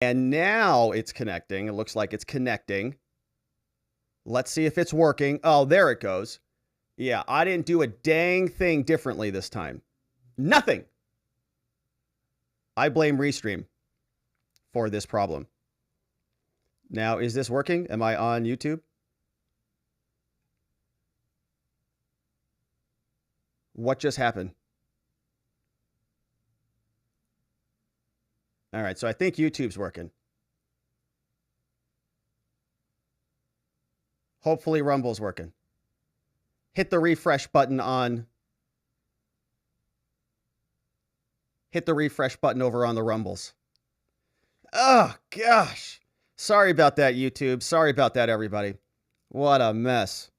And now it's connecting. It looks like it's connecting. Let's see if it's working. Oh, there it goes. Yeah, I didn't do a dang thing differently this time. Nothing. I blame Restream for this problem. Now, is this working? Am I on YouTube? What just happened? All right, so I think YouTube's working. Hopefully Rumble's working. Hit the refresh button on. Hit the refresh button over on the Rumbles. Oh, gosh. Sorry about that, YouTube. Sorry about that, everybody. What a mess.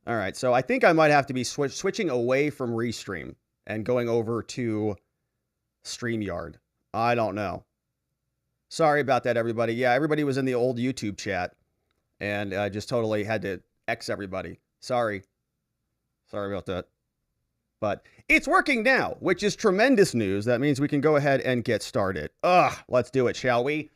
All right, so I think I might have to be switching away from Restream and going over to StreamYard. I don't know. Sorry about that, everybody. Yeah, everybody was in the old YouTube chat, and I just totally had to X everybody. Sorry. Sorry about that. But it's working now, which is tremendous news. That means we can go ahead and get started. Let's do it, shall we?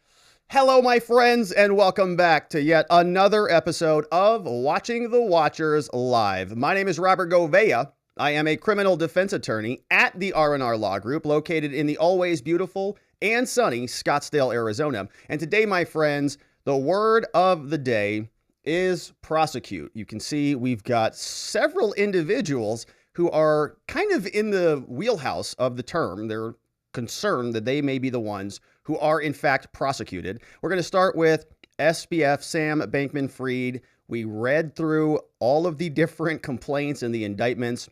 Hello, my friends, and welcome back to yet another episode of Watching the Watchers Live. My name is Robert Gouveia. I am a criminal defense attorney at the R&R Law Group, located in the always beautiful and sunny Scottsdale, Arizona. And today, my friends, the word of the day is prosecute. You can see we've got several individuals who are kind of in the wheelhouse of the term. They're concerned that they may be the ones who are in fact prosecuted. We're going to start with SBF, Sam Bankman-Fried. We read through all of the different complaints and the indictments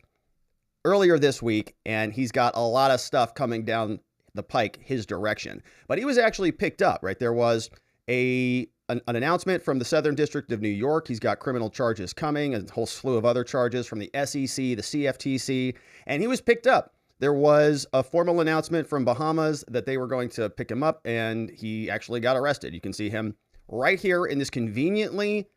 earlier this week, and he's got a lot of stuff coming down the pike his direction. But he was actually picked up, right? There was an announcement from the Southern District of New York. He's got criminal charges coming, a whole slew of other charges from the SEC, the CFTC, and he was picked up. There was a formal announcement from Bahamas that they were going to pick him up, and he actually got arrested. You can see him right here in this conveniently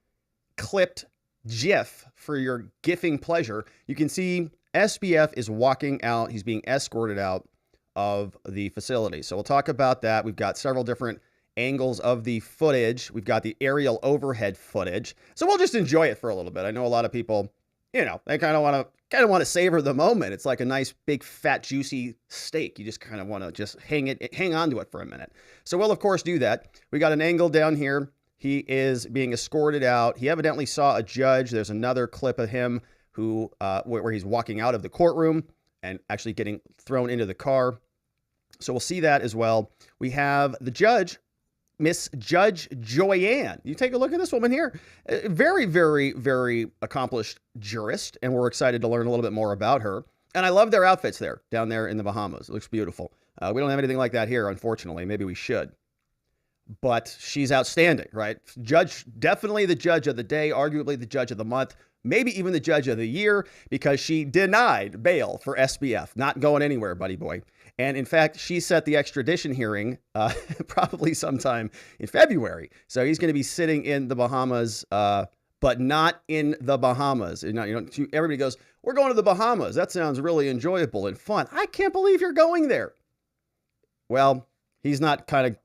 clipped GIF for your gifting pleasure. You can see SBF is walking out. He's being escorted out of the facility. So we'll talk about that. We've got several different angles of the footage. We've got the aerial overhead footage. So we'll just enjoy it for a little bit. I know a lot of people, they kind of want to savor the moment. It's like a nice big fat juicy steak. You just kind of want to just hang on to it for a minute. So we'll of course do that. We got an angle down here. He is being escorted out. He evidently saw a judge. There's another clip of him who where he's walking out of the courtroom and actually getting thrown into the car. So we'll see that as well. We have the judge, Miss Judge Joyann. You take a look at this woman here. Very, very, very accomplished jurist, and we're excited to learn a little bit more about her. And I love their outfits there, down there in the Bahamas. It looks beautiful. We don't have anything like that here, unfortunately. Maybe we should. But she's outstanding, right? Judge, definitely the judge of the day, arguably the judge of the month, maybe even the judge of the year, because she denied bail for SBF. Not going anywhere, buddy boy. And in fact, she set the extradition hearing probably sometime in February. So he's going to be sitting in the Bahamas, but not in the Bahamas. Everybody goes, we're going to the Bahamas. That sounds really enjoyable and fun. I can't believe you're going there. Well, he's not kind of,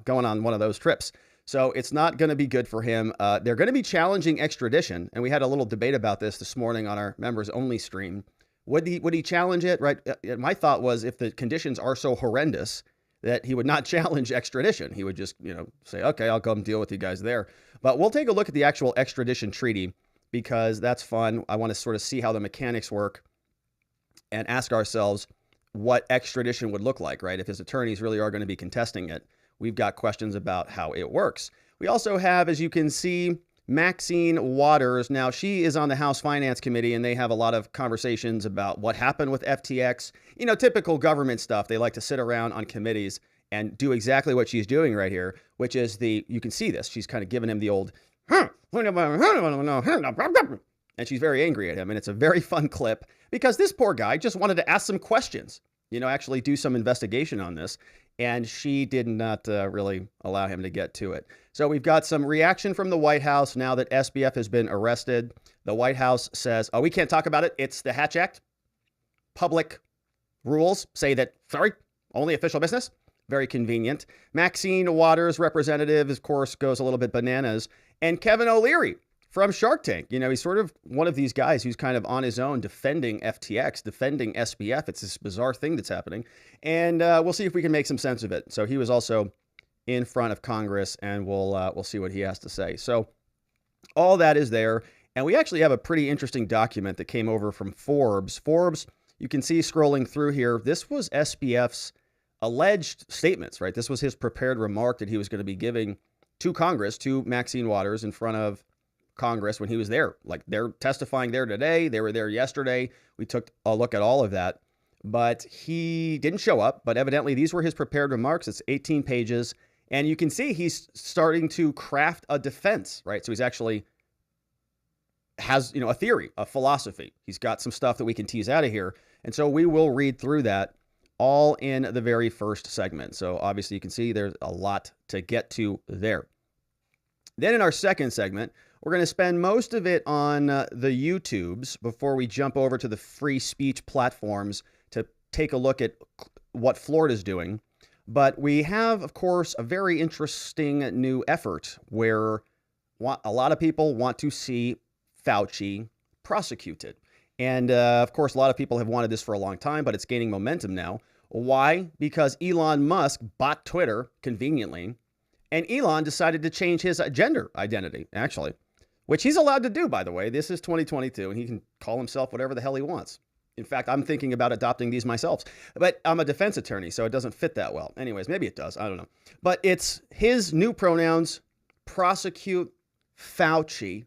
going on one of those trips. So it's not going to be good for him. They're going to be challenging extradition. And we had a little debate about this morning on our members only stream. Would he challenge it? Right. My thought was if the conditions are so horrendous that he would not challenge extradition. He would just, say, OK, I'll come deal with you guys there. But we'll take a look at the actual extradition treaty because that's fun. I want to sort of see how the mechanics work and ask ourselves what extradition would look like. Right. If his attorneys really are going to be contesting it, we've got questions about how it works. We also have, as you can see, Maxine Waters. Now, she is on the House Finance Committee, and they have a lot of conversations about what happened with FTX. Typical government stuff. They like to sit around on committees and do exactly what she's doing right here, which is you can see this. She's kind of giving him the old, and she's very angry at him. And it's a very fun clip because this poor guy just wanted to ask some questions, actually do some investigation on this. And she did not really allow him to get to it. So we've got some reaction from the White House now that SBF has been arrested. The White House says, we can't talk about it. It's the Hatch Act. Public rules say that, sorry, only official business. Very convenient. Maxine Waters, representative, of course, goes a little bit bananas. And Kevin O'Leary from Shark Tank. You know, he's sort of one of these guys who's kind of on his own defending FTX, defending SBF. It's this bizarre thing that's happening. And we'll see if we can make some sense of it. So he was also in front of Congress, and we'll see what he has to say. So all that is there. And we actually have a pretty interesting document that came over from Forbes. Forbes, you can see scrolling through here, this was SBF's alleged statements, right? This was his prepared remark that he was going to be giving to Congress, to Maxine Waters in front of Congress when he was there. Like, they're testifying there today. They were there yesterday. We took a look at all of that, but he didn't show up. But evidently these were his prepared remarks. It's 18 pages. And you can see he's starting to craft a defense, right? So he's actually has, a theory, a philosophy. He's got some stuff that we can tease out of here. And so we will read through that all in the very first segment. So obviously you can see there's a lot to get to there. Then in our second segment, we're going to spend most of it on the YouTubes before we jump over to the free speech platforms to take a look at what Florida's doing. But we have, of course, a very interesting new effort where a lot of people want to see Fauci prosecuted. And of course, a lot of people have wanted this for a long time, but it's gaining momentum now. Why? Because Elon Musk bought Twitter conveniently, and Elon decided to change his gender identity, actually, which he's allowed to do, by the way. This is 2022, and he can call himself whatever the hell he wants. In fact, I'm thinking about adopting these myself, but I'm a defense attorney, so it doesn't fit that well. Anyways, maybe it does. I don't know. But it's his new pronouns, prosecute Fauci,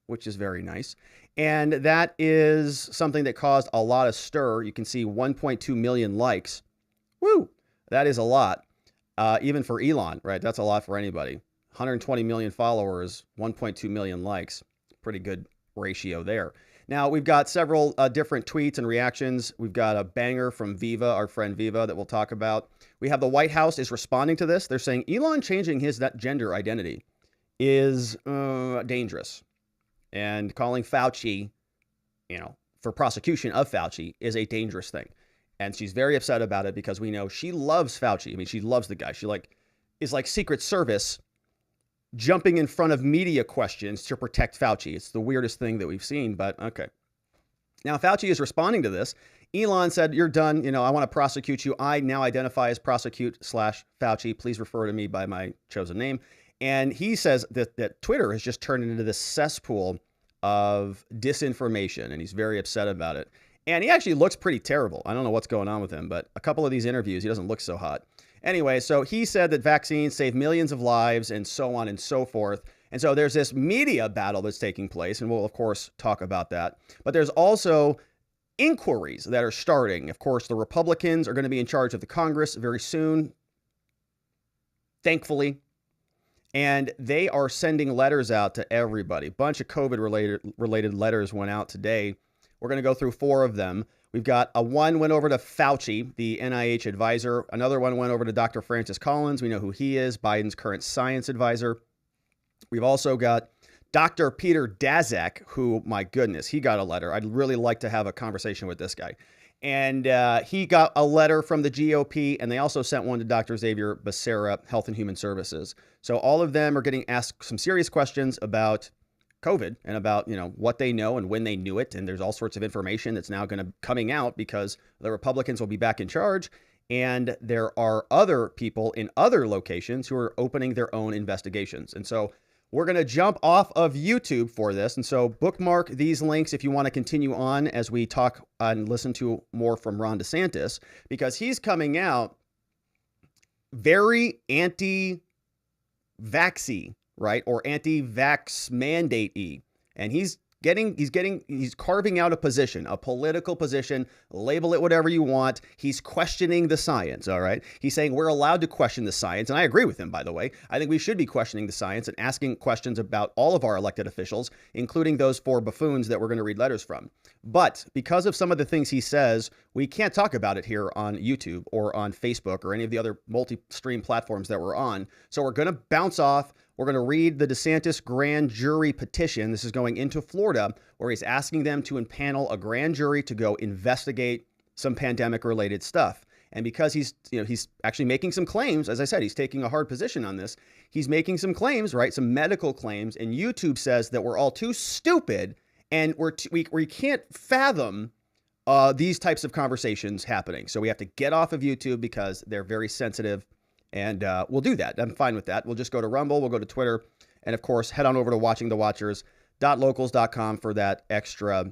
which is very nice. And that is something that caused a lot of stir. You can see 1.2 million likes. Woo! That is a lot. Even for Elon, right? That's a lot for anybody. 120 million followers, 1.2 million likes. Pretty good ratio there. Now, we've got several different tweets and reactions. We've got a banger from Viva, our friend Viva, that we'll talk about. We have the White House is responding to this. They're saying Elon changing his gender identity is dangerous. And calling Fauci, for prosecution of Fauci is a dangerous thing. And she's very upset about it because we know she loves Fauci. I mean, she loves the guy. She is like Secret Service jumping in front of media questions to protect Fauci. It's the weirdest thing that we've seen, but okay. Now, Fauci is responding to this. Elon said, you're done. I want to prosecute you. I now identify as prosecute/Fauci. Please refer to me by my chosen name. And he says that Twitter has just turned into this cesspool of disinformation, and he's very upset about it. And he actually looks pretty terrible. I don't know what's going on with him, but a couple of these interviews, he doesn't look so hot. Anyway, so he said that vaccines save millions of lives and so on and so forth. And so there's this media battle that's taking place, and we'll, of course, talk about that. But there's also inquiries that are starting. Of course, the Republicans are going to be in charge of the Congress very soon, thankfully. And they are sending letters out to everybody. A bunch of COVID-related letters went out today. We're going to go through 4 of them. We've got one went over to Fauci, the NIH advisor. Another one went over to Dr. Francis Collins. We know who he is, Biden's current science advisor. We've also got Dr. Peter Daszak, who, my goodness, he got a letter. I'd really like to have a conversation with this guy. And he got a letter from the GOP, and they also sent one to Dr. Xavier Becerra, Health and Human Services. So all of them are getting asked some serious questions about COVID and about, what they know and when they knew it. And there's all sorts of information that's now going to coming out because the Republicans will be back in charge. And there are other people in other locations who are opening their own investigations. And so we're going to jump off of YouTube for this. And so bookmark these links if you want to continue on as we talk and listen to more from Ron DeSantis, because he's coming out very anti-vaxxy, right? Or anti-vax mandate-y. And he's carving out a position, a political position, label it whatever you want. He's questioning the science, all right? He's saying we're allowed to question the science, and I agree with him, by the way. I think we should be questioning the science and asking questions about all of our elected officials, including those 4 buffoons that we're going to read letters from. But because of some of the things he says, we can't talk about it here on YouTube or on Facebook or any of the other multi-stream platforms that we're on. So we're going to bounce off. We're going to read the DeSantis grand jury petition. This is going into Florida, where he's asking them to impanel a grand jury to go investigate some pandemic-related stuff. And because he's actually making some claims, as I said, he's taking a hard position on this. He's making some claims, right? Some medical claims. And YouTube says that we're all too stupid and we can't fathom these types of conversations happening. So we have to get off of YouTube because they're very sensitive. And we'll do that. I'm fine with that. We'll just go to Rumble. We'll go to Twitter. And of course, head on over to watchingthewatchers.locals.com for that extra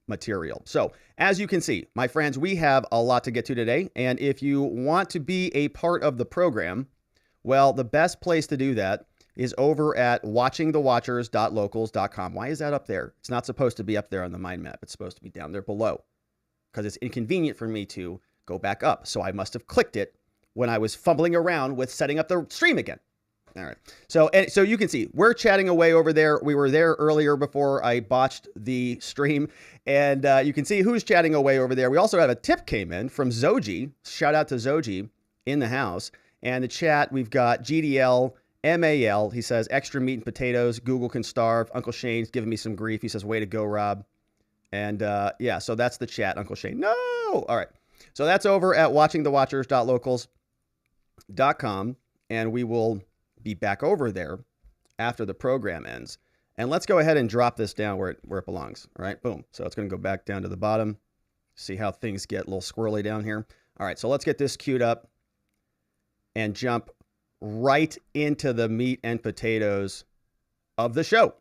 material. So as you can see, my friends, we have a lot to get to today. And if you want to be a part of the program, well, the best place to do that is over at watchingthewatchers.locals.com. Why is that up there? It's not supposed to be up there on the mind map. It's supposed to be down there below because it's inconvenient for me to go back up. So I must have clicked it when I was fumbling around with setting up the stream again. All right. So you can see we're chatting away over there. We were there earlier before I botched the stream. And you can see who's chatting away over there. We also have a tip came in from Zoji. Shout out to Zoji in the house. And the chat, we've got GDL, MAL. He says, extra meat and potatoes. Google can starve. Uncle Shane's giving me some grief. He says, way to go, Rob. And yeah, so that's the chat, Uncle Shane. No. All right. So that's over at watchingthewatchers.locals.com. And we will be back over there after the program ends. And let's go ahead and drop this down where it belongs. All right, boom. So it's going to go back down to the bottom. See how things get a little squirrely down here. All right, so let's get this queued up and jump right into the meat and potatoes of the show.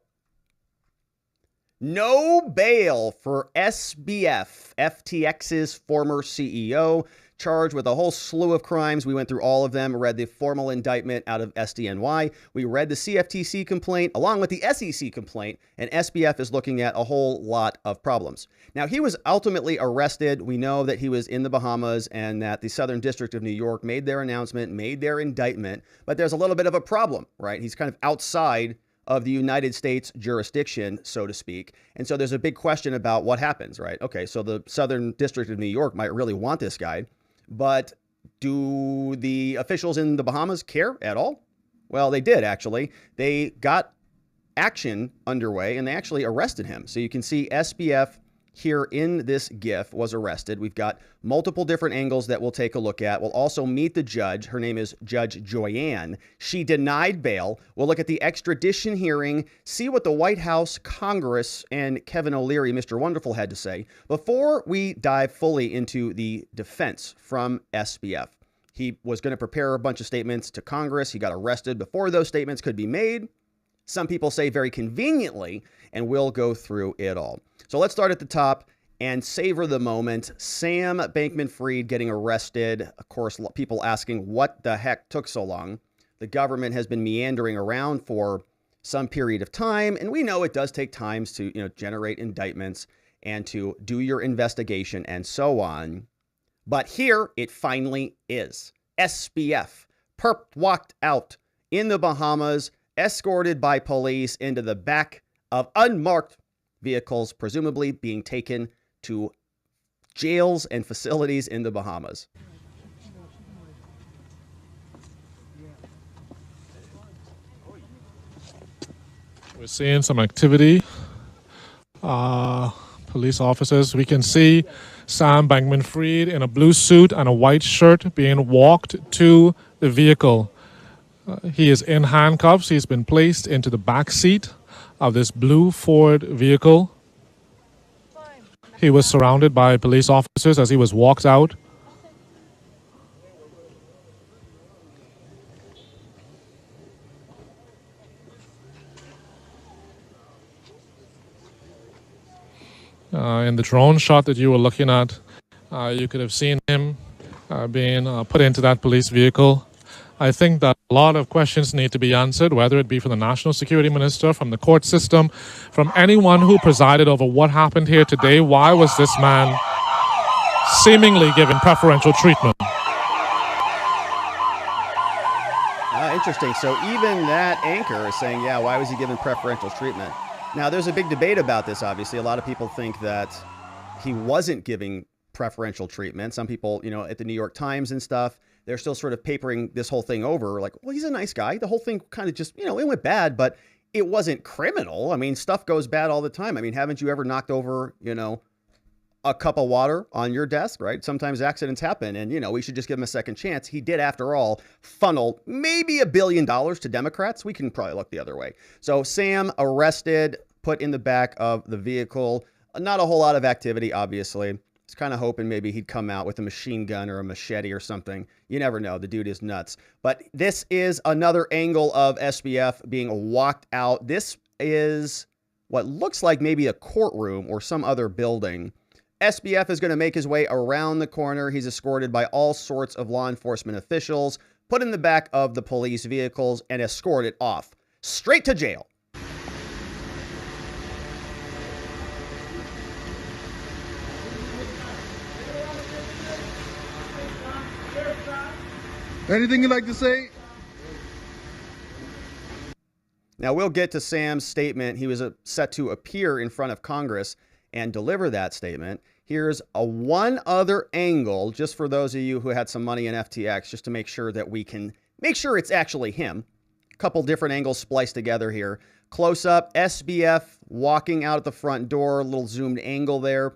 No bail for SBF, FTX's former CEO, charged with a whole slew of crimes. We went through all of them, read the formal indictment out of SDNY. We read the CFTC complaint along with the SEC complaint, and SBF is looking at a whole lot of problems. Now, he was ultimately arrested. We know that he was in the Bahamas and that the Southern District of New York made their announcement, made their indictment, but there's a little bit of a problem, right? He's kind of outside of the United States jurisdiction, so to speak. And so there's a big question about what happens, right? Okay, so the Southern District of New York might really want this guy. But do the officials in the Bahamas care at all? Well, they did, actually. They got action underway and they actually arrested him. So you can see SBF here in this GIF was arrested. We've got multiple different angles that we'll take a look at. We'll also meet the judge. Her name is Judge Joyann. She denied bail. We'll look at the extradition hearing, see what the White House, Congress, and Kevin O'Leary, Mr. Wonderful, had to say before we dive fully into the defense from SBF. He was going to prepare a bunch of statements to Congress. He got arrested before those statements could be made. Some people say very conveniently, and we'll go through it all. So let's start at the top and savor the moment. Sam Bankman-Fried getting arrested. Of course, people asking what the heck took so long. The government has been meandering around for some period of time, and we know it does take time to, generate indictments and to do your investigation and so on. But here it finally is. SBF walked out in the Bahamas, escorted by police into the back of unmarked vehicles, presumably being taken to jails and facilities in the Bahamas. We're seeing some activity. Police officers, we can see Sam Bankman-Fried in a blue suit and a white shirt being walked to the vehicle. He is in handcuffs. He's been placed into the back seat of this blue Ford vehicle. He was surrounded by police officers as he was walked out. In the drone shot that you were looking at, you could have seen him being put into that police vehicle. I think that a lot of questions need to be answered, whether it be from the National Security Minister, from the court system, from anyone who presided over what happened here today. Why was this man seemingly given preferential treatment? Interesting. So even that anchor is saying, yeah, why was he given preferential treatment? Now, there's a big debate about this, obviously. A lot of people think that he wasn't giving preferential treatment. Some people, at the New York Times and stuff, they're still sort of papering this whole thing over like, well, he's a nice guy. The whole thing kind of just, it went bad, but it wasn't criminal. I mean, stuff goes bad all the time. I mean, haven't you ever knocked over, a cup of water on your desk, right? Sometimes accidents happen and, we should just give him a second chance. He did, after all, funnel maybe $1 billion to Democrats. We can probably look the other way. So Sam arrested, put in the back of the vehicle. Not a whole lot of activity, obviously. It's kind of hoping maybe he'd come out with a machine gun or a machete or something. You never know. The dude is nuts. But this is another angle of SBF being walked out. This is what looks like maybe a courtroom or some other building. SBF is going to make his way around the corner. He's escorted by all sorts of law enforcement officials, put in the back of the police vehicles, and escorted off straight to jail. Anything you'd like to say? Now, we'll get to Sam's statement. He was set to appear in front of Congress and deliver that statement. Here's one other angle, just for those of you who had some money in FTX, just to make sure that we can make sure it's actually him. A couple different angles spliced together here. Close up, SBF walking out at the front door, a little zoomed angle there.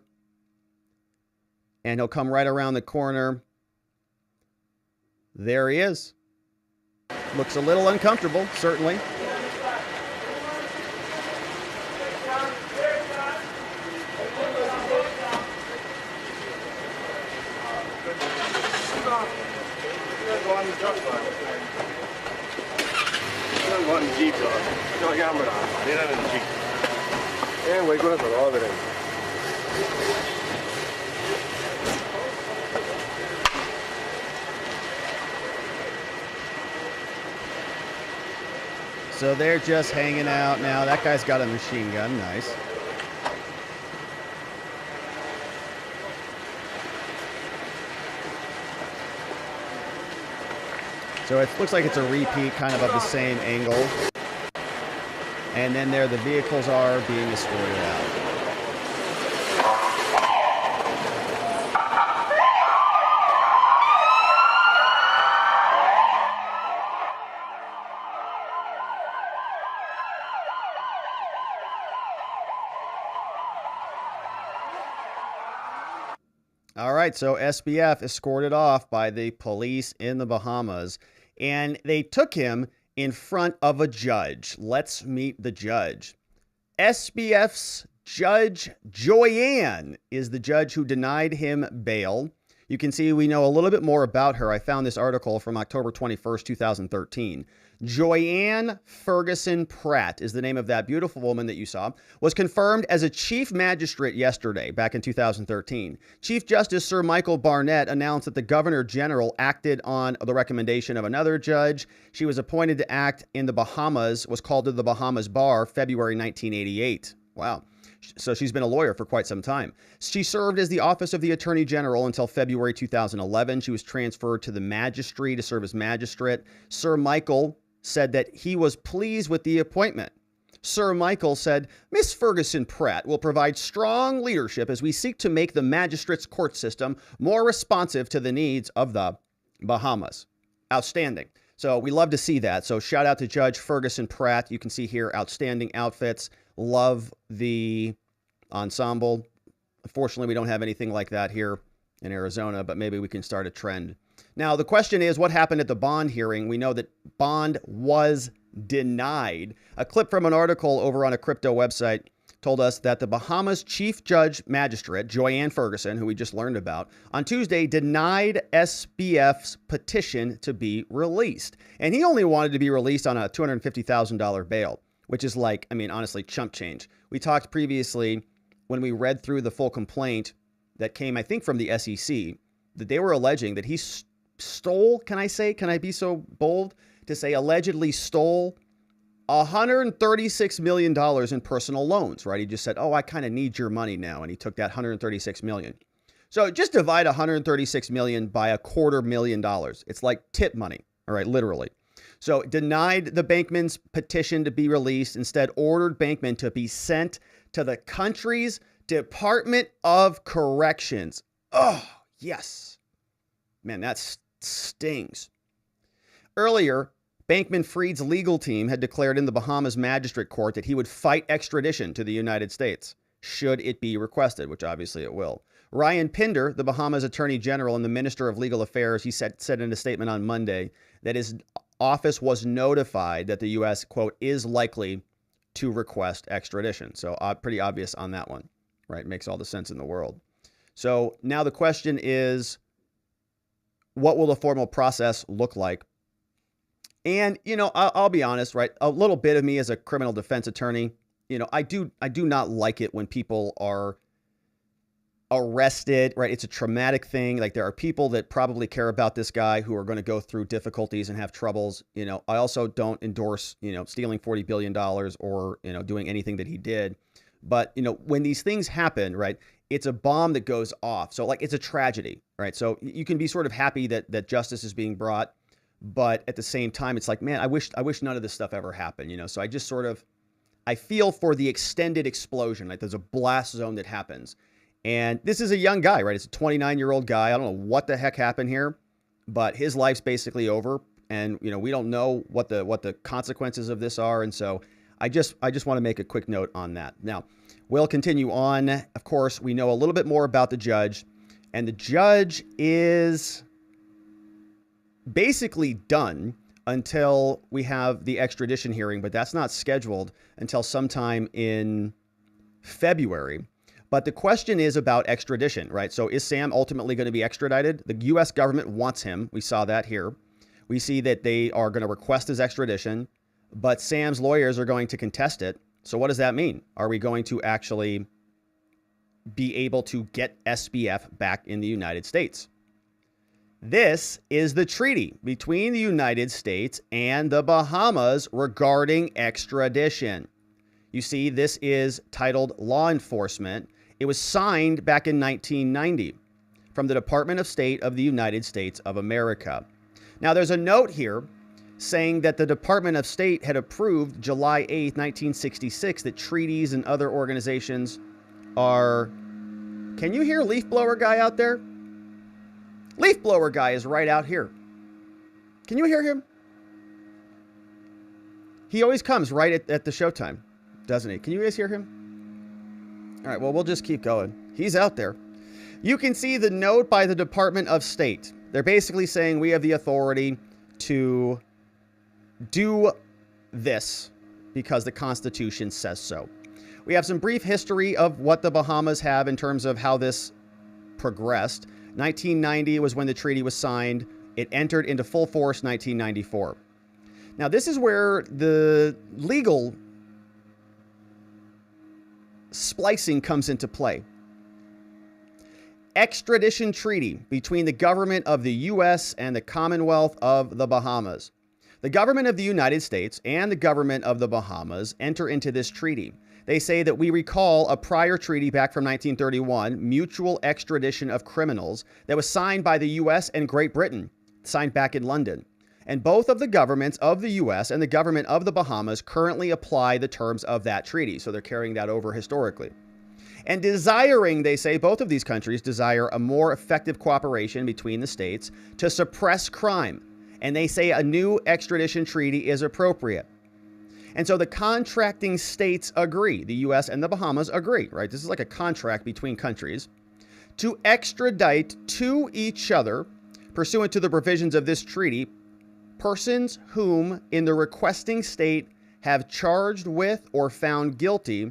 And he'll come right around the corner. There he is. Looks a little uncomfortable, certainly. So they're just hanging out now. That guy's got a machine gun. Nice. So it looks like it's a repeat kind of the same angle. And then there the vehicles are being escorted out. All right, so SBF escorted off by the police in the Bahamas, and they took him in front of a judge. Let's meet the judge. SBF's Judge Joyann is the judge who denied him bail. You can see we know a little bit more about her. I found this article from October 21st, 2013. Joyann Ferguson Pratt is the name of that beautiful woman that you saw, was confirmed as a chief magistrate yesterday, back in 2013. Chief Justice Sir Michael Barnett announced that the Governor General acted on the recommendation of another judge. She was appointed to act in the Bahamas, was called to the Bahamas Bar, February 1988. Wow. So she's been a lawyer for quite some time. She served as the Office of the Attorney General until February 2011. She was transferred to the Magistracy to serve as magistrate. Sir Michael said that he was pleased with the appointment. Sir Michael said, Miss Ferguson Pratt will provide strong leadership as we seek to make the magistrates' court system more responsive to the needs of the Bahamas. Outstanding. So we love to see that. So shout out to Judge Ferguson Pratt. You can see here outstanding outfits. Love the ensemble. Unfortunately, we don't have anything like that here in Arizona, but maybe we can start a trend. Now, the question is, what happened at the bond hearing? We know that bond was denied. A clip from an article over on a crypto website told us that the Bahamas Chief Judge Magistrate, Joyann Ferguson, who we just learned about, on Tuesday denied SBF's petition to be released. And he only wanted to be released on a $250,000 bail, which is like, I mean, honestly, chump change. We talked previously when we read through the full complaint that came, I think, from the SEC, that they were alleging that he stole, can I be so bold to say allegedly stole $136 million in personal loans, right? He just said, oh, I kind of need your money now. And he took that $136 million. So just divide $136 million by $250,000. It's like tip money, all right, literally. So denied the Bankman's petition to be released, instead ordered Bankman to be sent to the country's Department of Corrections. Oh, yes. Man, that stings. Earlier, Bankman-Fried's legal team had declared in the Bahamas Magistrate Court that he would fight extradition to the United States, should it be requested, which obviously it will. Ryan Pinder, the Bahamas Attorney General and the Minister of Legal Affairs, he said in a statement on Monday that his office was notified that the U.S., quote, is likely to request extradition. So pretty obvious on that one, right? Makes all the sense in the world. So now the question is, what will the formal process look like? And, you know, I'll be honest, right? A little bit of me as a criminal defense attorney, you know, I do not like it when people are arrested, right? It's a traumatic thing. Like, there are people that probably care about this guy who are going to go through difficulties and have troubles. You know, I also don't endorse, you know, stealing $40 billion or, you know, doing anything that he did. But, you know, when these things happen, right, it's a bomb that goes off. So, like, it's a tragedy, right? So you can be sort of happy that justice is being brought. But at the same time, it's like, man, I wish none of this stuff ever happened, you know? So I just sort of, I feel for the extended explosion. Like, there's a blast zone that happens. And this is a young guy, right? It's a 29-year-old guy. I don't know what the heck happened here, but his life's basically over. And, you know, we don't know what the consequences of this are. And so I just want to make a quick note on that. Now, we'll continue on. Of course, we know a little bit more about the judge, and the judge is basically done until we have the extradition hearing, but that's not scheduled until sometime in February. But the question is about extradition, right? So is Sam ultimately going to be extradited? The U.S. government wants him. We saw that here. We see that they are going to request his extradition, but Sam's lawyers are going to contest it. So what does that mean? Are we going to actually be able to get SBF back in the United States? This is the treaty between the United States and the Bahamas regarding extradition. You see, this is titled Law Enforcement. It was signed back in 1990 from the Department of State of the United States of America. Now, there's a note here saying that the Department of State had approved July 8th, 1966, that treaties and other organizations are... Can you hear leaf blower guy out there? Leaf blower guy is right out here. Can you hear him? He always comes right at the showtime, doesn't he? Can you guys hear him? All right, well, we'll just keep going. He's out there. You can see the note by the Department of State. They're basically saying we have the authority to do this because the Constitution says so. We have some brief history of what the Bahamas have in terms of how this progressed. 1990 was when the treaty was signed. It entered into full force 1994. Now, this is where the legal splicing comes into play. Extradition Treaty between the government of the U.S. and the Commonwealth of the Bahamas. The government of the United States and the government of the Bahamas enter into this treaty. They say that we recall a prior treaty back from 1931, mutual extradition of criminals, that was signed by the U.S. and Great Britain, signed back in London. And both of the governments of the U.S. and the government of the Bahamas currently apply the terms of that treaty. So they're carrying that over historically. And desiring, they say, both of these countries desire a more effective cooperation between the states to suppress crime. And they say a new extradition treaty is appropriate. And so the contracting states agree, the U.S. and the Bahamas agree, right? This is like a contract between countries to extradite to each other, pursuant to the provisions of this treaty, persons whom in the requesting state have charged with or found guilty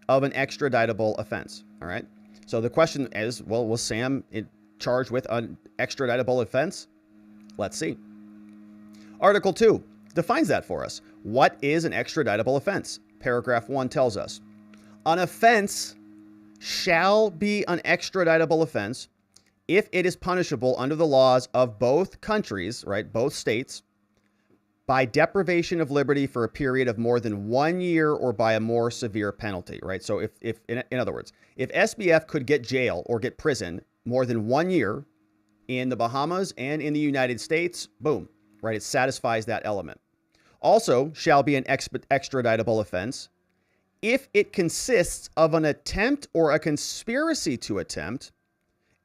of an extraditable offense. All right. So the question is, well, was Sam charged with an extraditable offense? Let's see. Article 2 defines that for us. What is an extraditable offense? Paragraph 1 tells us, an offense shall be an extraditable offense if it is punishable under the laws of both countries, right, both states, by deprivation of liberty for a period of more than 1 year or by a more severe penalty, right? So if in other words, if SBF could get jail or get prison more than 1 year in the Bahamas and in the United States, boom, right? It satisfies that element. Also shall be an extraditable offense if it consists of an attempt or a conspiracy to attempt,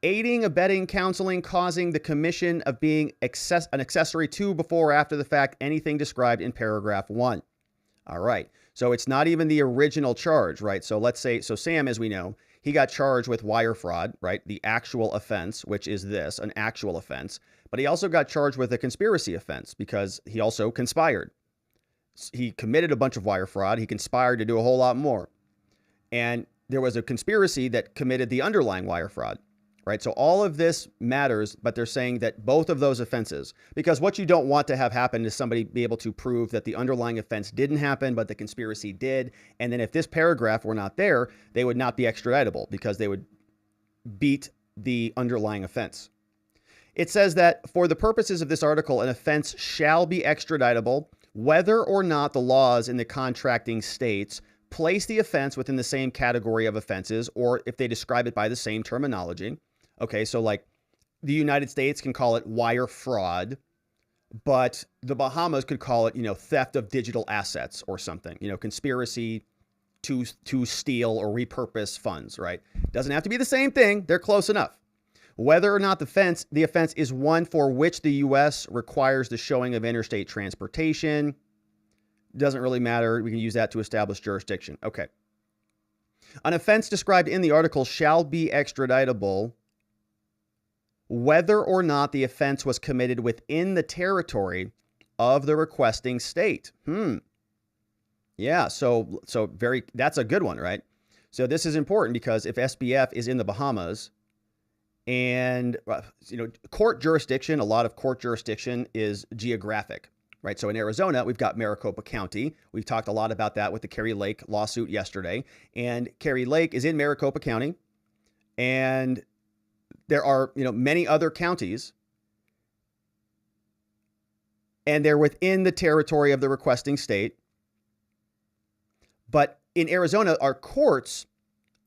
aiding, abetting, counseling, causing the commission of being an accessory to, before or after the fact, anything described in paragraph 1. All right. So it's not even the original charge, right? So let's say, so Sam, as we know, he got charged with wire fraud, right? The actual offense, which is this, an actual offense. But he also got charged with a conspiracy offense because he also conspired. He committed a bunch of wire fraud. He conspired to do a whole lot more. And there was a conspiracy that committed the underlying wire fraud, right? So all of this matters, but they're saying that both of those offenses, because what you don't want to have happen is somebody be able to prove that the underlying offense didn't happen, but the conspiracy did. And then if this paragraph were not there, they would not be extraditable because they would beat the underlying offense. It says that for the purposes of this article, an offense shall be extraditable, whether or not the laws in the contracting states place the offense within the same category of offenses, or if they describe it by the same terminology. Okay, so like the United States can call it wire fraud, but the Bahamas could call it, theft of digital assets or something, conspiracy to steal or repurpose funds, right? Doesn't have to be the same thing. They're close enough. Whether or not the offense is one for which the U.S. requires the showing of interstate transportation, doesn't really matter. We can use that to establish jurisdiction. Okay. An offense described in the article shall be extraditable whether or not the offense was committed within the territory of the requesting state. Yeah, so that's a good one, right? So this is important because if SBF is in the Bahamas and, court jurisdiction, a lot of court jurisdiction is geographic. Right. So in Arizona, we've got Maricopa County. We've talked a lot about that with the Kerry Lake lawsuit yesterday. And Kerry Lake is in Maricopa County. And there are, many other counties. And they're within the territory of the requesting state. But in Arizona, our courts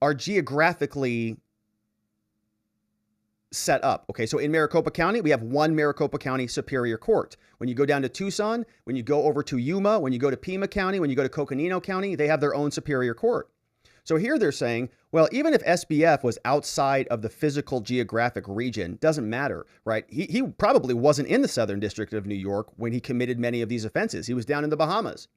are geographically set up. Okay, so in Maricopa County, we have one Maricopa County Superior Court. When you go down to Tucson, when you go over to Yuma, when you go to Pima County, when you go to Coconino County, they have their own Superior Court. So here they're saying, well, even if SBF was outside of the physical geographic region, doesn't matter, right? He probably wasn't in the Southern District of New York when he committed many of these offenses. He was down in the Bahamas.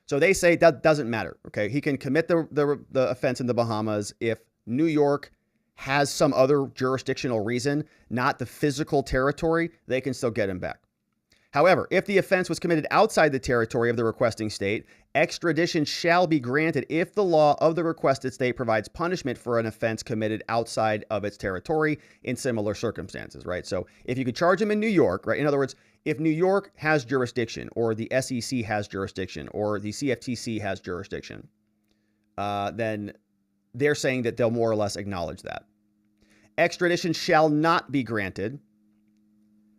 So they say that doesn't matter, okay? He can commit the offense in the Bahamas if New York has some other jurisdictional reason, not the physical territory, they can still get him back. However, if the offense was committed outside the territory of the requesting state, extradition shall be granted if the law of the requested state provides punishment for an offense committed outside of its territory in similar circumstances, right? So if you could charge him in New York, right? In other words, if New York has jurisdiction or the SEC has jurisdiction or the CFTC has jurisdiction, then they're saying that they'll more or less acknowledge that. Extradition shall not be granted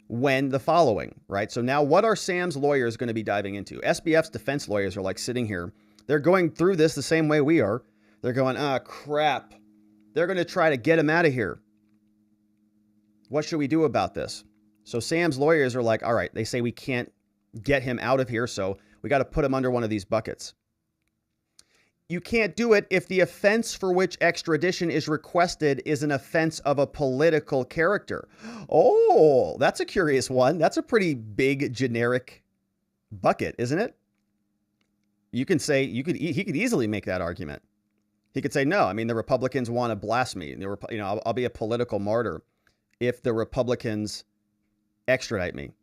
when the following, right? So now what are Sam's lawyers going to be diving into? SBF's defense lawyers are like sitting here. They're going through this the same way we are. They're going, crap. They're going to try to get him out of here. What should we do about this? So Sam's lawyers are like, all right, they say we can't get him out of here, so we got to put him under one of these buckets. You can't do it if the offense for which extradition is requested is an offense of a political character. Oh, that's a curious one. That's a pretty big generic bucket, isn't it? You can say he could easily make that argument. He could say, no, I mean, the Republicans want to blast me. And I'll be a political martyr if the Republicans extradite me.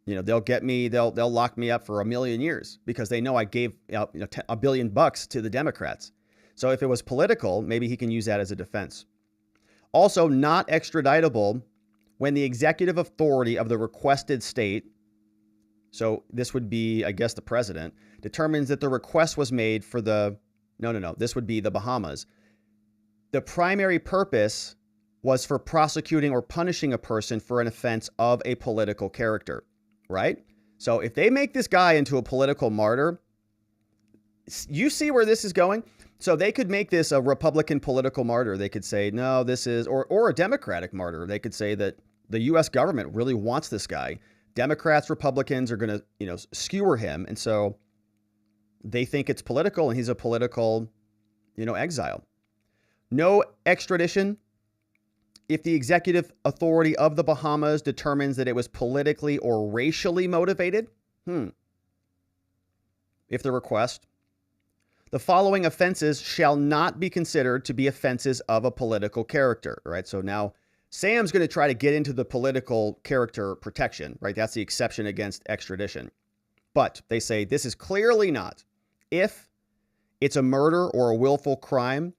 They'll get me, they'll lock me up for 1 million years because they know I gave $1 billion to the Democrats. So if it was political, maybe he can use that as a defense. Also, not extraditable when the executive authority of the requested state, so this would be, I guess, the president, determines that the request was made for this would be the Bahamas. The primary purpose was for prosecuting or punishing a person for an offense of a political character. Right? So if they make this guy into a political martyr, you see where this is going? So they could make this a Republican political martyr. They could say, no, this is, or a Democratic martyr. They could say that the U.S. government really wants this guy. Democrats, Republicans are going to, skewer him. And so they think it's political and he's a political, exile. No extradition if the executive authority of the Bahamas determines that it was politically or racially motivated. If the request. The following offenses shall not be considered to be offenses of a political character, right? So now Sam's going to try to get into the political character protection, right? That's the exception against extradition. But they say this is clearly not. If it's a murder or a willful crime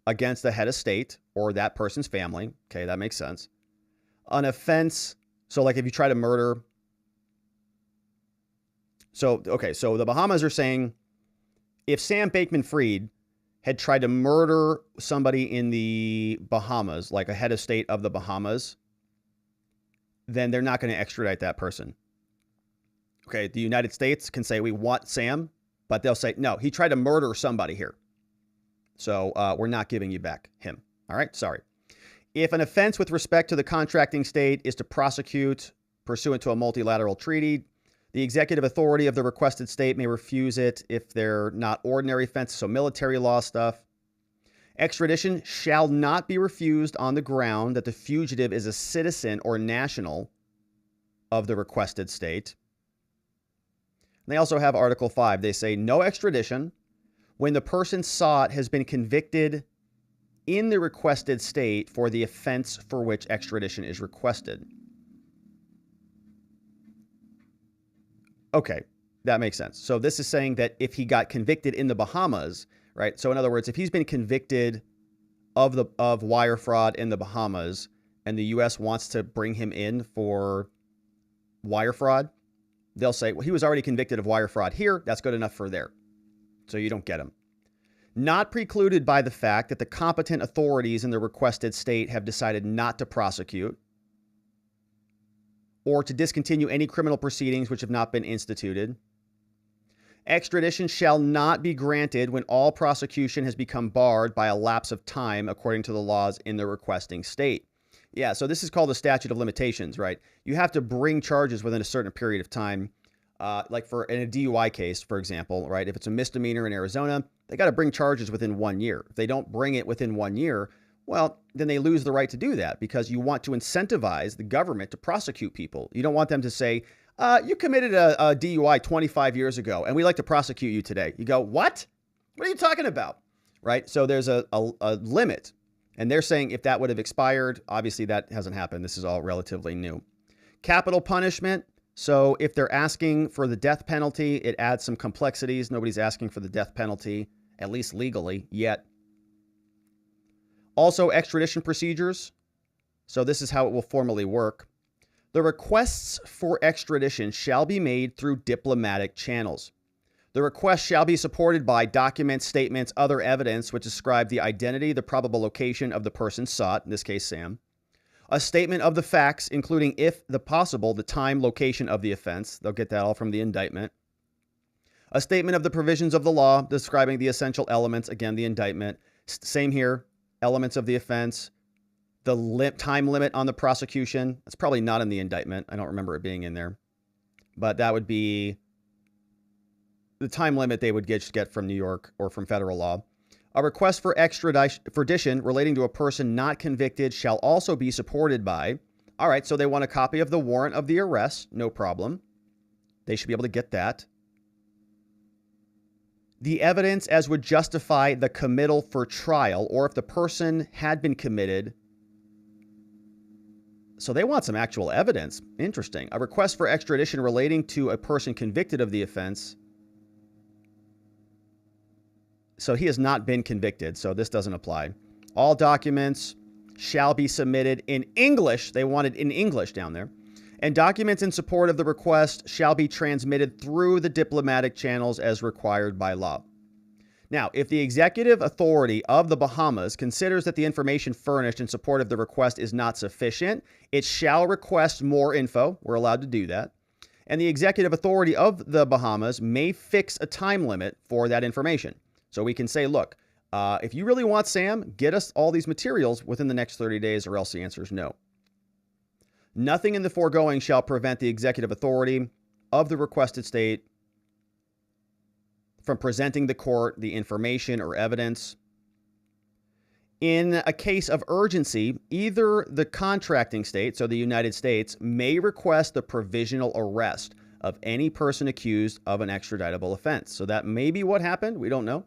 against the head of state or that person's family, okay, that makes sense. An offense, so like if you try to murder. So the Bahamas are saying if Sam Bankman-Fried had tried to murder somebody in the Bahamas, like a head of state of the Bahamas, then they're not going to extradite that person. Okay, the United States can say we want Sam, but they'll say, no, he tried to murder somebody here. So we're not giving you back him. All right, sorry. If an offense with respect to the contracting state is to prosecute pursuant to a multilateral treaty, the executive authority of the requested state may refuse it if they're not ordinary offenses, so military law stuff. Extradition shall not be refused on the ground that the fugitive is a citizen or national of the requested state. And they also have Article 5. They say no extradition when the person sought has been convicted in the requested state for the offense for which extradition is requested. Okay, that makes sense. So this is saying that if he got convicted in the Bahamas, right? So in other words, if he's been convicted of wire fraud in the Bahamas and the U.S. wants to bring him in for wire fraud, they'll say, well, he was already convicted of wire fraud here. That's good enough for there. So you don't get him. Not precluded by the fact that the competent authorities in the requested state have decided not to prosecute or to discontinue any criminal proceedings which have not been instituted. Extradition shall not be granted when all prosecution has become barred by a lapse of time according to the laws in the requesting state. Yeah, so this is called the statute of limitations, right? You have to bring charges within a certain period of time. Like in a DUI case, for example, right? If it's a misdemeanor in Arizona, they got to bring charges within 1 year. If they don't bring it within 1 year, well, then they lose the right to do that because you want to incentivize the government to prosecute people. You don't want them to say, you committed a DUI 25 years ago and we like to prosecute you today. You go, what? What are you talking about? Right? So there's a limit. And they're saying if that would have expired, obviously that hasn't happened. This is all relatively new. Capital punishment. So if they're asking for the death penalty, it adds some complexities. Nobody's asking for the death penalty, at least legally, yet. Also, extradition procedures. So this is how it will formally work. The requests for extradition shall be made through diplomatic channels. The request shall be supported by documents, statements, other evidence which describe the identity, the probable location of the person sought, in this case, Sam. A statement of the facts, including, if the possible, the time, location of the offense. They'll get that all from the indictment. A statement of the provisions of the law describing the essential elements. Again, the indictment. Same here. Elements of the offense. The time limit on the prosecution. That's probably not in the indictment. I don't remember it being in there. But that would be the time limit they would just get from New York or from federal law. A request for extradition relating to a person not convicted shall also be supported by, all right, so they want a copy of the warrant of the arrest, no problem. They should be able to get that. The evidence as would justify the committal for trial, or if the person had been committed. So they want some actual evidence. Interesting. A request for extradition relating to a person convicted of the offense. So he has not been convicted, so this doesn't apply. All documents shall be submitted in English. They wanted in English down there. And documents in support of the request shall be transmitted through the diplomatic channels as required by law. Now, if the executive authority of the Bahamas considers that the information furnished in support of the request is not sufficient, it shall request more info. We're allowed to do that. And the executive authority of the Bahamas may fix a time limit for that information. So we can say, look, if you really want Sam, get us all these materials within the next 30 days, or else the answer is no. Nothing in the foregoing shall prevent the executive authority of the requested state from presenting the court the information or evidence. In a case of urgency, either the contracting state, so the United States, may request the provisional arrest of any person accused of an extraditable offense. So that may be what happened. We don't know.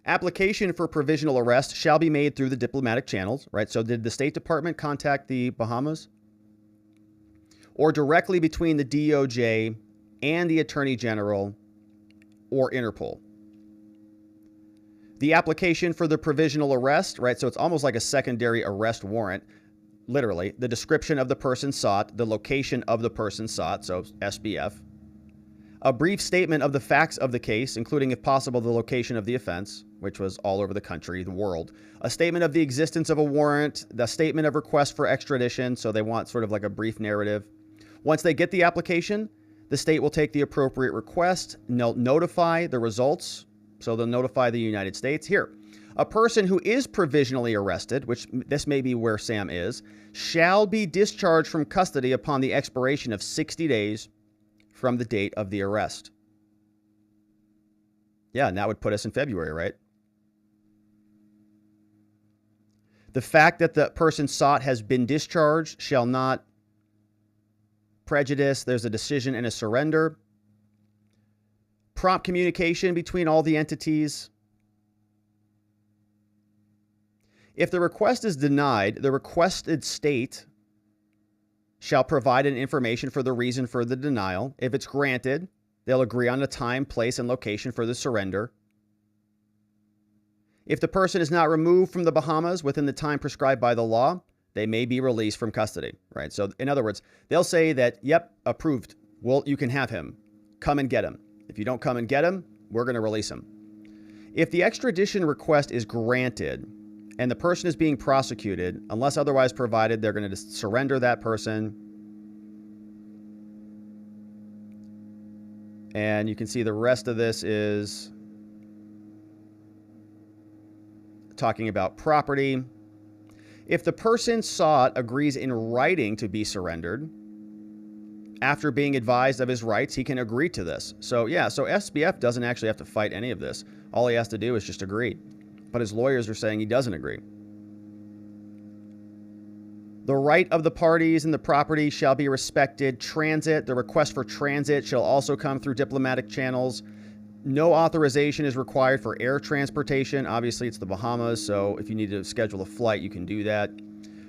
Application for provisional arrest shall be made through the diplomatic channels, right? So did the State Department contact the Bahamas? Or directly between the DOJ and the Attorney General or Interpol? The application for the provisional arrest, right? So it's almost like a secondary arrest warrant. Literally, the description of the person sought, the location of the person sought, so SBF. A brief statement of the facts of the case, including, if possible, the location of the offense, which was all over the country, the world. A statement of the existence of a warrant, the statement of request for extradition, so they want sort of like a brief narrative. Once they get the application, the state will take the appropriate request, notify the results, so they'll notify the United States. Here, a person who is provisionally arrested, which this may be where Sam is, shall be discharged from custody upon the expiration of 60 days from the date of the arrest. Yeah, and that would put us in February, right? The fact that the person sought has been discharged shall not prejudice. There's a decision and a surrender. Prompt communication between all the entities. If the request is denied, the requested state shall provide an information for the reason for the denial. If it's granted, they'll agree on the time, place, and location for the surrender. If the person is not removed from the Bahamas within the time prescribed by the law, they may be released from custody, right? So in other words, they'll say that, yep, approved. Well, you can have him. Come and get him. If you don't come and get him, we're going to release him. If the extradition request is granted and the person is being prosecuted, unless otherwise provided, they're going to surrender that person. And you can see the rest of this is talking about property. If the person sought agrees in writing to be surrendered, after being advised of his rights, he can agree to this. So yeah, so SBF doesn't actually have to fight any of this. All he has to do is just agree. But his lawyers are saying he doesn't agree. The right of the parties and the property shall be respected. Transit, the request for transit shall also come through diplomatic channels. No authorization is required for air transportation. Obviously, it's the Bahamas, so if you need to schedule a flight, you can do that.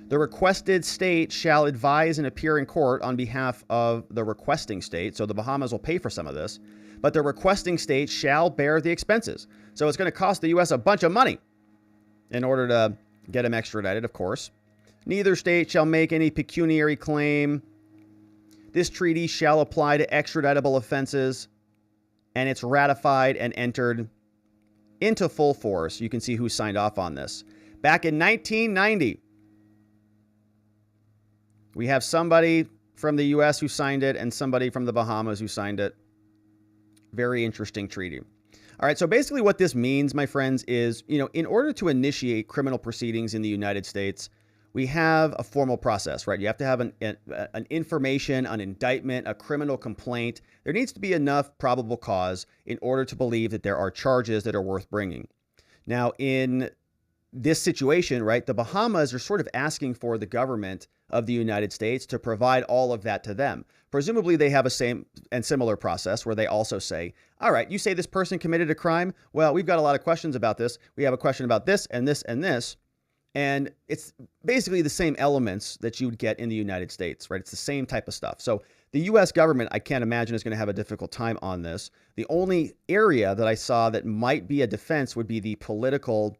The requested state shall advise and appear in court on behalf of the requesting state. So the Bahamas will pay for some of this, but the requesting state shall bear the expenses. So it's going to cost the U.S. a bunch of money in order to get him extradited, of course. Neither state shall make any pecuniary claim. This treaty shall apply to extraditable offenses, and it's ratified and entered into full force. You can see who signed off on this. Back in 1990, we have somebody from the U.S. who signed it and somebody from the Bahamas who signed it. Very interesting treaty. All right, so basically what this means, my friends, is, in order to initiate criminal proceedings in the United States, we have a formal process, right? You have to have an information, an indictment, a criminal complaint. There needs to be enough probable cause in order to believe that there are charges that are worth bringing. Now, in this situation, right, the Bahamas are sort of asking for the government of the United States to provide all of that to them. Presumably, they have a same and similar process where they also say, all right, you say this person committed a crime. Well, we've got a lot of questions about this. We have a question about this and this and this. And it's basically the same elements that you would get in the United States, right? It's the same type of stuff. So the U.S. government, I can't imagine, is going to have a difficult time on this. The only area that I saw that might be a defense would be the political,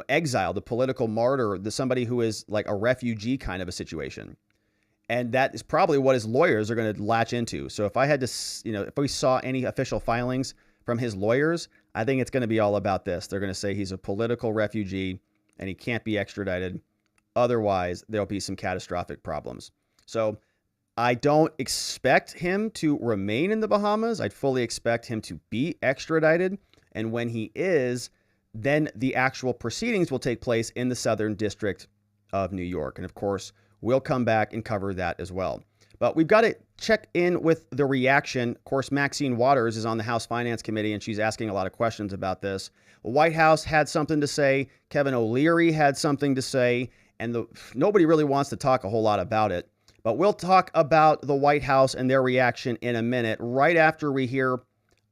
exile, the political martyr, somebody who is like a refugee kind of a situation. And that is probably what his lawyers are going to latch into. So if I had to, if we saw any official filings from his lawyers, I think it's going to be all about this. They're going to say he's a political refugee and he can't be extradited. Otherwise, there'll be some catastrophic problems. So I don't expect him to remain in the Bahamas. I'd fully expect him to be extradited. And when he is, then the actual proceedings will take place in the Southern District of New York. And of course, we'll come back and cover that as well. But we've got to check in with the reaction. Of course, Maxine Waters is on the House Finance Committee, and she's asking a lot of questions about this. The White House had something to say. Kevin O'Leary had something to say. And nobody really wants to talk a whole lot about it. But we'll talk about the White House and their reaction in a minute, right after we hear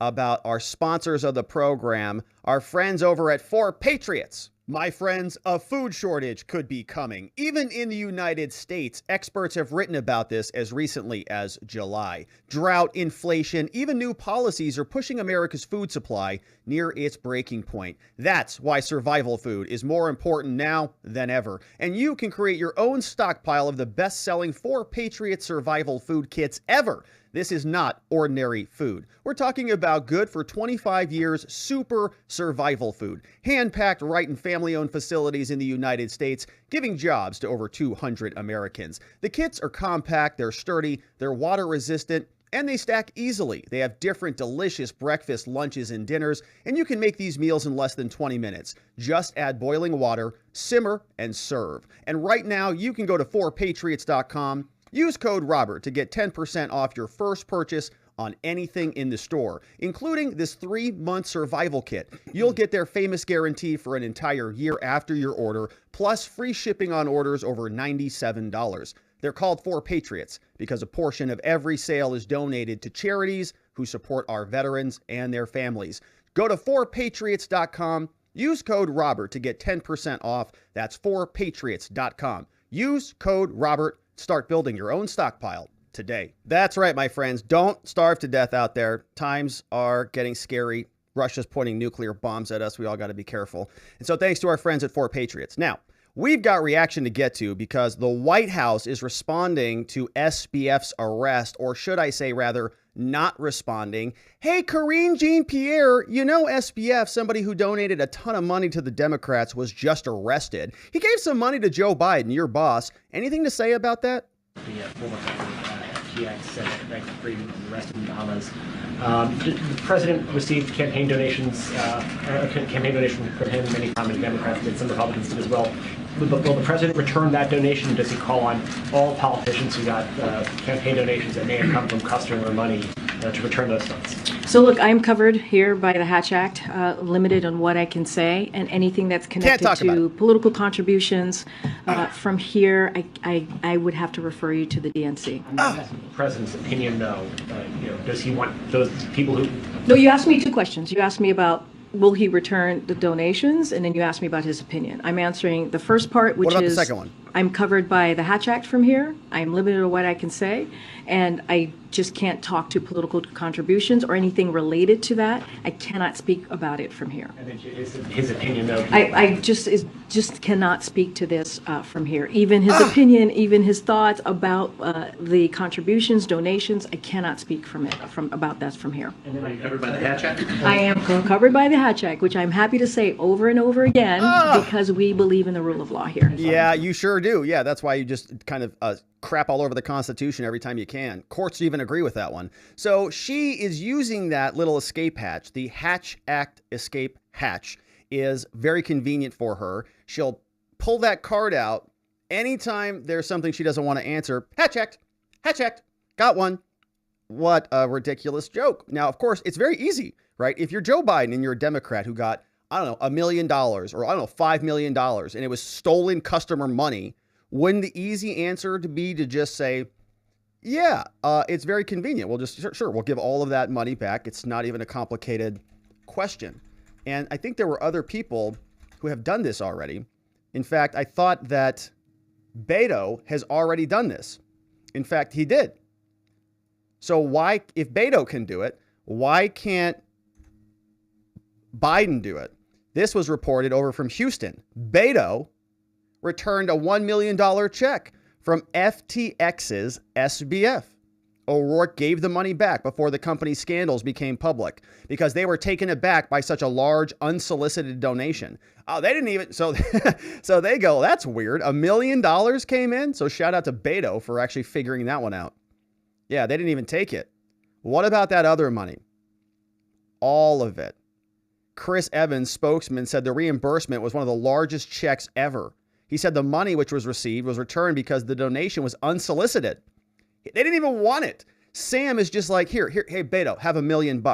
about our sponsors of the program, our friends over at 4Patriots. My friends, a food shortage could be coming. Even in the United States, experts have written about this as recently as July. Drought, inflation, even new policies are pushing America's food supply near its breaking point. That's why survival food is more important now than ever. And you can create your own stockpile of the best-selling 4Patriot survival food kits ever. This is not ordinary food. We're talking about good for 25 years super survival food, hand-packed right in family-owned facilities in the United States, giving jobs to over 200 Americans. The kits are compact, they're sturdy, they're water-resistant, and they stack easily. They have different delicious breakfast, lunches, and dinners, and you can make these meals in less than 20 minutes. Just add boiling water, simmer, and serve. And right now, you can go to 4patriots.com. Use code Robert to get 10% off your first purchase on anything in the store, including this 3-month survival kit. You'll get their famous guarantee for an entire year after your order, plus free shipping on orders over $97. They're called 4Patriots because a portion of every sale is donated to charities who support our veterans and their families. Go to 4patriots.com. Use code Robert to get 10% off. That's 4patriots.com. Use code Robert. Start building your own stockpile today. That's right, my friends. Don't starve to death out there. Times are getting scary. Russia's pointing nuclear bombs at us. We all got to be careful. And so thanks to our friends at 4Patriots. Now, we've got reaction to get to because the White House is responding to SBF's arrest, or should I say rather, not responding. Hey, Karine Jean-Pierre, you know SBF, somebody who donated a ton of money to the Democrats, was just arrested. He gave some money to Joe Biden, your boss. Anything to say about that? The former FTX ranked free in the rest of the Bahamas. The president received campaign donations from him. Many prominent Democrats did, some Republicans did as well. Will the president return that donation? Does he call on all politicians who got campaign donations that may have come from customer money to return those funds? So look, I'm covered here by the Hatch Act, limited on what I can say, and anything that's connected to political contributions from here, I would have to refer you to the DNC. I'm not asking the president's opinion, though. Does he want those people who... No, you asked me two questions. You asked me about will he return the donations, and then you asked me about his opinion. I'm answering the first part, which is... What about the second one? I'm covered by the Hatch Act from here. I'm limited on what I can say, and I just can't talk to political contributions or anything related to that. I cannot speak about it from here. And his opinion, though... I just cannot speak to this from here. Even his opinion, even his thoughts about the contributions, donations, I cannot speak about that from here. And then are you covered by the Hatch Act? I am covered by the Hatch Act, which I'm happy to say over and over again because we believe in the rule of law here. Yeah, you sure do. Yeah, that's why you just kind of crap all over the Constitution every time you can. Courts even agree with that one. So she is using that little escape hatch. The Hatch Act escape hatch is very convenient for her. She'll pull that card out anytime there's something she doesn't want to answer. Hatch Act, got one. What a ridiculous joke. Now, of course, it's very easy, right? If you're Joe Biden and you're a Democrat who got, I don't know, $1 million or I don't know, $5 million, and it was stolen customer money, wouldn't the easy answer to be to just say, yeah, it's very convenient. We'll just, sure, we'll give all of that money back. It's not even a complicated question. And I think there were other people who have done this already. In fact, I thought that Beto has already done this. In fact, he did. So why, if Beto can do it, why can't Biden do it? This was reported over from Houston. Beto returned a $1 million check from FTX's SBF. O'Rourke gave the money back before the company's scandals became public because they were taken aback by such a large unsolicited donation. Oh, they didn't even, so they go, that's weird. $1 million came in. So shout out to Beto for actually figuring that one out. Yeah, they didn't even take it. What about that other money? All of it. Chris Evans, spokesman, said the reimbursement was one of the largest checks ever. He said the money which was received was returned because the donation was unsolicited. They didn't even want it. Sam is just like, here, hey, Beto, have $1 million.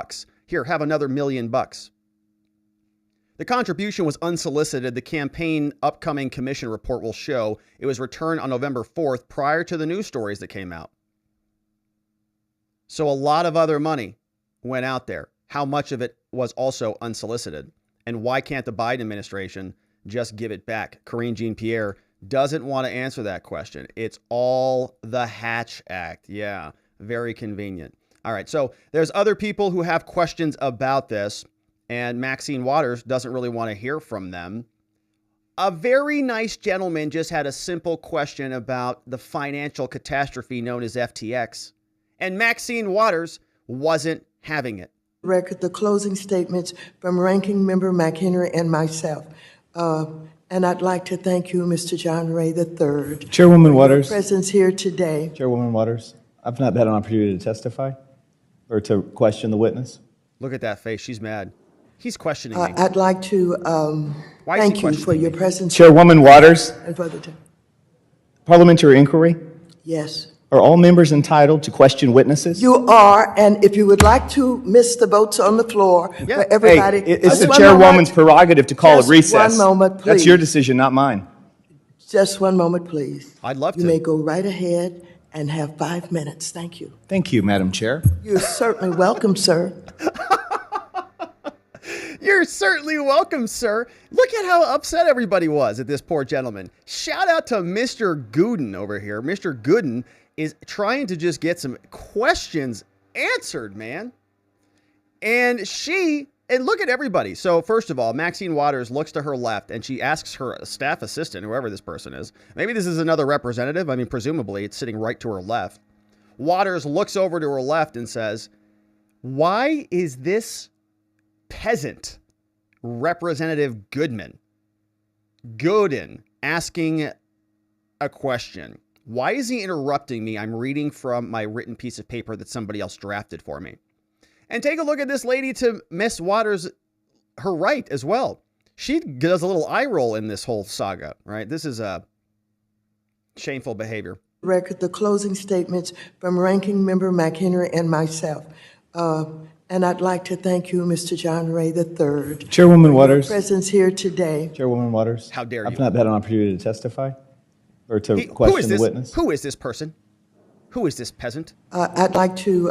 Here, have another $1 million. The contribution was unsolicited. The campaign upcoming commission report will show it was returned on November 4th prior to the news stories that came out. So a lot of other money went out there. how much of it was also unsolicited? And why can't the Biden administration just give it back? Karine Jean-Pierre doesn't want to answer that question. It's all the Hatch Act. Yeah, very convenient. All right, so there's other people who have questions about this, and Maxine Waters doesn't really want to hear from them. A very nice gentleman just had a simple question about the financial catastrophe known as FTX, and Maxine Waters wasn't having it. Record the closing statements from Ranking Member McHenry and myself. And I'd like to thank you, Mr. John Ray III. Chairwoman Waters. For your presence here today. Chairwoman Waters, I've not had an opportunity to testify or to question the witness. Look at that face. She's mad. He's questioning me. I'd like to thank you for your presence. Chairwoman Waters. And for the time. Parliamentary inquiry. Yes. Are all members entitled to question witnesses? You are, and if you would like to miss the votes on the floor for everybody. Hey, it's the chairwoman's prerogative to call a recess. 1 moment, please. That's your decision, not mine. Just 1 moment, please. I'd love to. You may go right ahead and have 5 minutes. Thank you. Thank you, Madam Chair. You're certainly welcome, sir. You're certainly welcome, sir. Look at how upset everybody was at this poor gentleman. Shout out to Mr. Gooden over here. Mr. Gooden is trying to just get some questions answered, man. And look at everybody. So first of all, Maxine Waters looks to her left and she asks her staff assistant, whoever this person is. Maybe this is another representative. I mean, presumably it's sitting right to her left. Waters looks over to her left and says, why is this peasant, Representative Gooden, asking a question? Why is he interrupting me? I'm reading from my written piece of paper that somebody else drafted for me. And take a look at this lady to Miss Waters, her right as well. She does a little eye roll in this whole saga, right? This is a shameful behavior. Record the closing statements from Ranking Member McHenry and myself. And I'd like to thank you, Mr. John Ray III. Chairwoman Waters. For your presence here today. Chairwoman Waters. How dare you? I've not had an opportunity to testify or to question the witness. Who is this person? Who is this peasant? I'd like to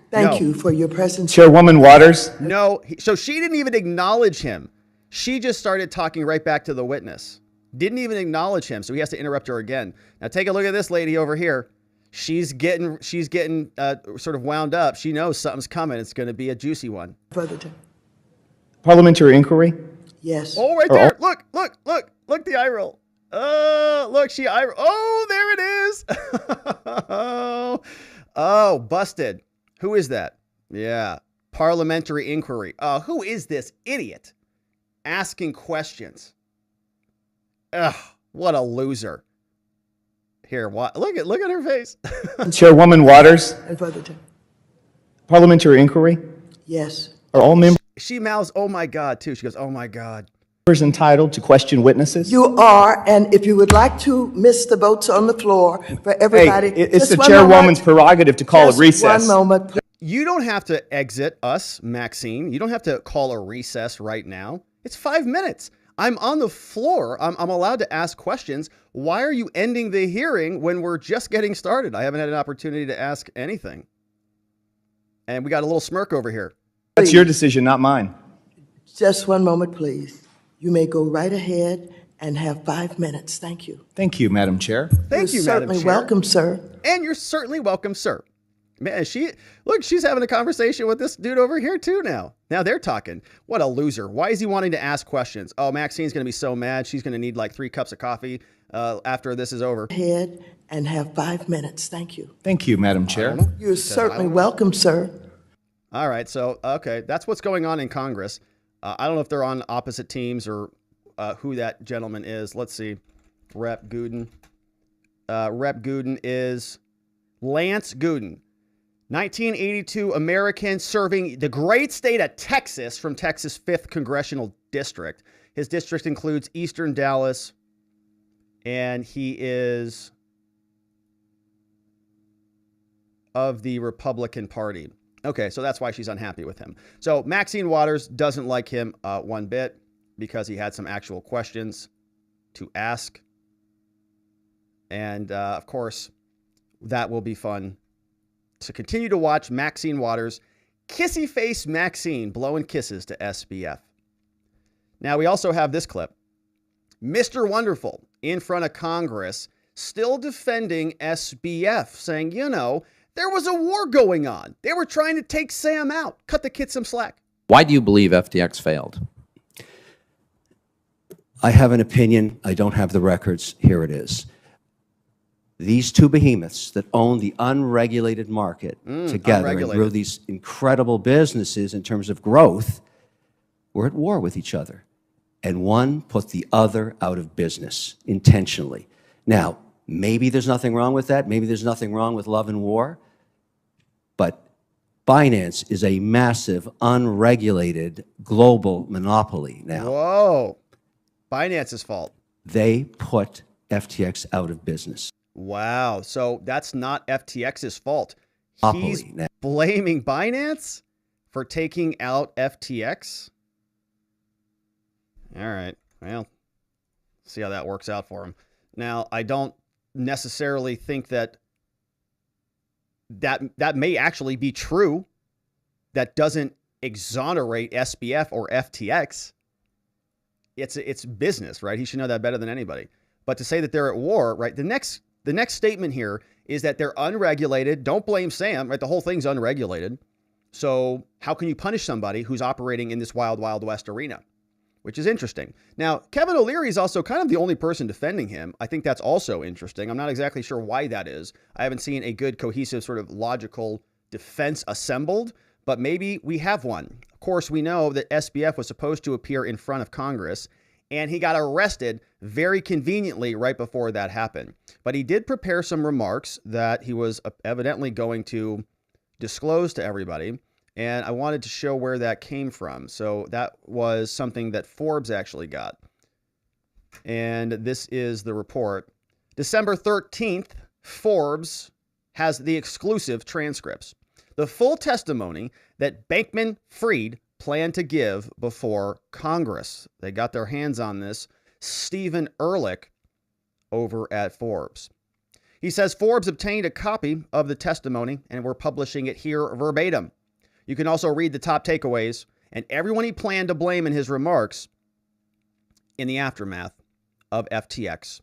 thank you for your presence. Chairwoman Waters. No, so she didn't even acknowledge him. She just started talking right back to the witness. Didn't even acknowledge him, so he has to interrupt her again. Now take a look at this lady over here. She's getting sort of wound up. She knows something's coming. It's going to be a juicy one. Further time. Parliamentary inquiry. Yes. Oh, right there. Look the eye roll. Look, she eye roll. Oh, there it is. Oh, busted. Who is that? Yeah. Parliamentary inquiry. Who is this idiot asking questions? Ugh, what a loser. Here, look at her face. Chairwoman Waters. And further time. Parliamentary inquiry. Yes. Are all members She mouths, oh my God, too. She goes, oh my God. entitled to question witnesses? You are, and if you would like to miss the votes on the floor for everybody. Hey, it's the just 1 chairwoman's moment. prerogative to call Just a recess. 1 moment, please. You don't have to exit us, Maxine. You don't have to call a recess right now. It's 5 minutes. I'm on the floor. I'm allowed to ask questions. Why are you ending the hearing when we're just getting started? I haven't had an opportunity to ask anything. And we got a little smirk over here. That's your decision, not mine. Just 1 moment, please. You may go right ahead and have 5 minutes. Thank you. Thank you, Madam Chair. Thank you, You're Madam certainly Chair. welcome, sir. And you're certainly welcome, sir. Man, she's having a conversation with this dude over here too now. Now they're talking. What a loser. Why is he wanting to ask questions? Oh, Maxine's going to be so mad. She's going to need like 3 cups of coffee after this is over. Ahead and have 5 minutes. Thank you. Thank you, Madam Chair. You're certainly welcome, sir. All right. So, okay. That's what's going on in Congress. I don't know if they're on opposite teams or who that gentleman is. Let's see. Rep Gooden. Rep Gooden is Lance Gooden. 1982 American serving the great state of Texas from Texas' 5th Congressional District. His district includes Eastern Dallas, and he is of the Republican Party. Okay, so that's why she's unhappy with him. So Maxine Waters doesn't like him one bit because he had some actual questions to ask. And, of course, that will be fun to continue to watch Maxine Waters Kissy face Maxine blowing kisses to SBF. Now, we also have this clip. Mr. Wonderful in front of Congress, still defending SBF, saying, you know, there was a war going on. They were trying to take Sam out. Cut the kid some slack. Why do you believe FTX failed? I have an opinion. I don't have the records. Here it is. These two behemoths that own the unregulated market together and grew these incredible businesses in terms of growth were at war with each other. And one put the other out of business intentionally. Now, maybe there's nothing wrong with that. Maybe there's nothing wrong with love and war. But Binance is a massive, unregulated global monopoly now. Whoa. Binance's fault. They put FTX out of business. Wow. So that's not FTX's fault. Monopoly He's now. blaming Binance for taking out FTX? All right. Well, see how that works out for him. Now, I don't necessarily think that may actually be true. That doesn't exonerate SBF or FTX. It's business, right? He should know that better than anybody. But to say that they're at war, right? The next statement here is that they're unregulated. Don't blame Sam, right? The whole thing's unregulated. So how can you punish somebody who's operating in this wild, wild west arena? Which is interesting. Now, Kevin O'Leary is also kind of the only person defending him. I think that's also interesting. I'm not exactly sure why that is. I haven't seen a good, cohesive, sort of logical defense assembled, but maybe we have one. Of course, we know that SBF was supposed to appear in front of Congress, and he got arrested very conveniently right before that happened. But he did prepare some remarks that he was evidently going to disclose to everybody. And I wanted to show where that came from. So that was something that Forbes actually got. And this is the report. December 13th, Forbes has the exclusive transcripts. The full testimony that Bankman-Fried planned to give before Congress. They got their hands on this. Stephen Ehrlich over at Forbes. He says Forbes obtained a copy of the testimony and we're publishing it here verbatim. You can also read the top takeaways and everyone he planned to blame in his remarks in the aftermath of FTX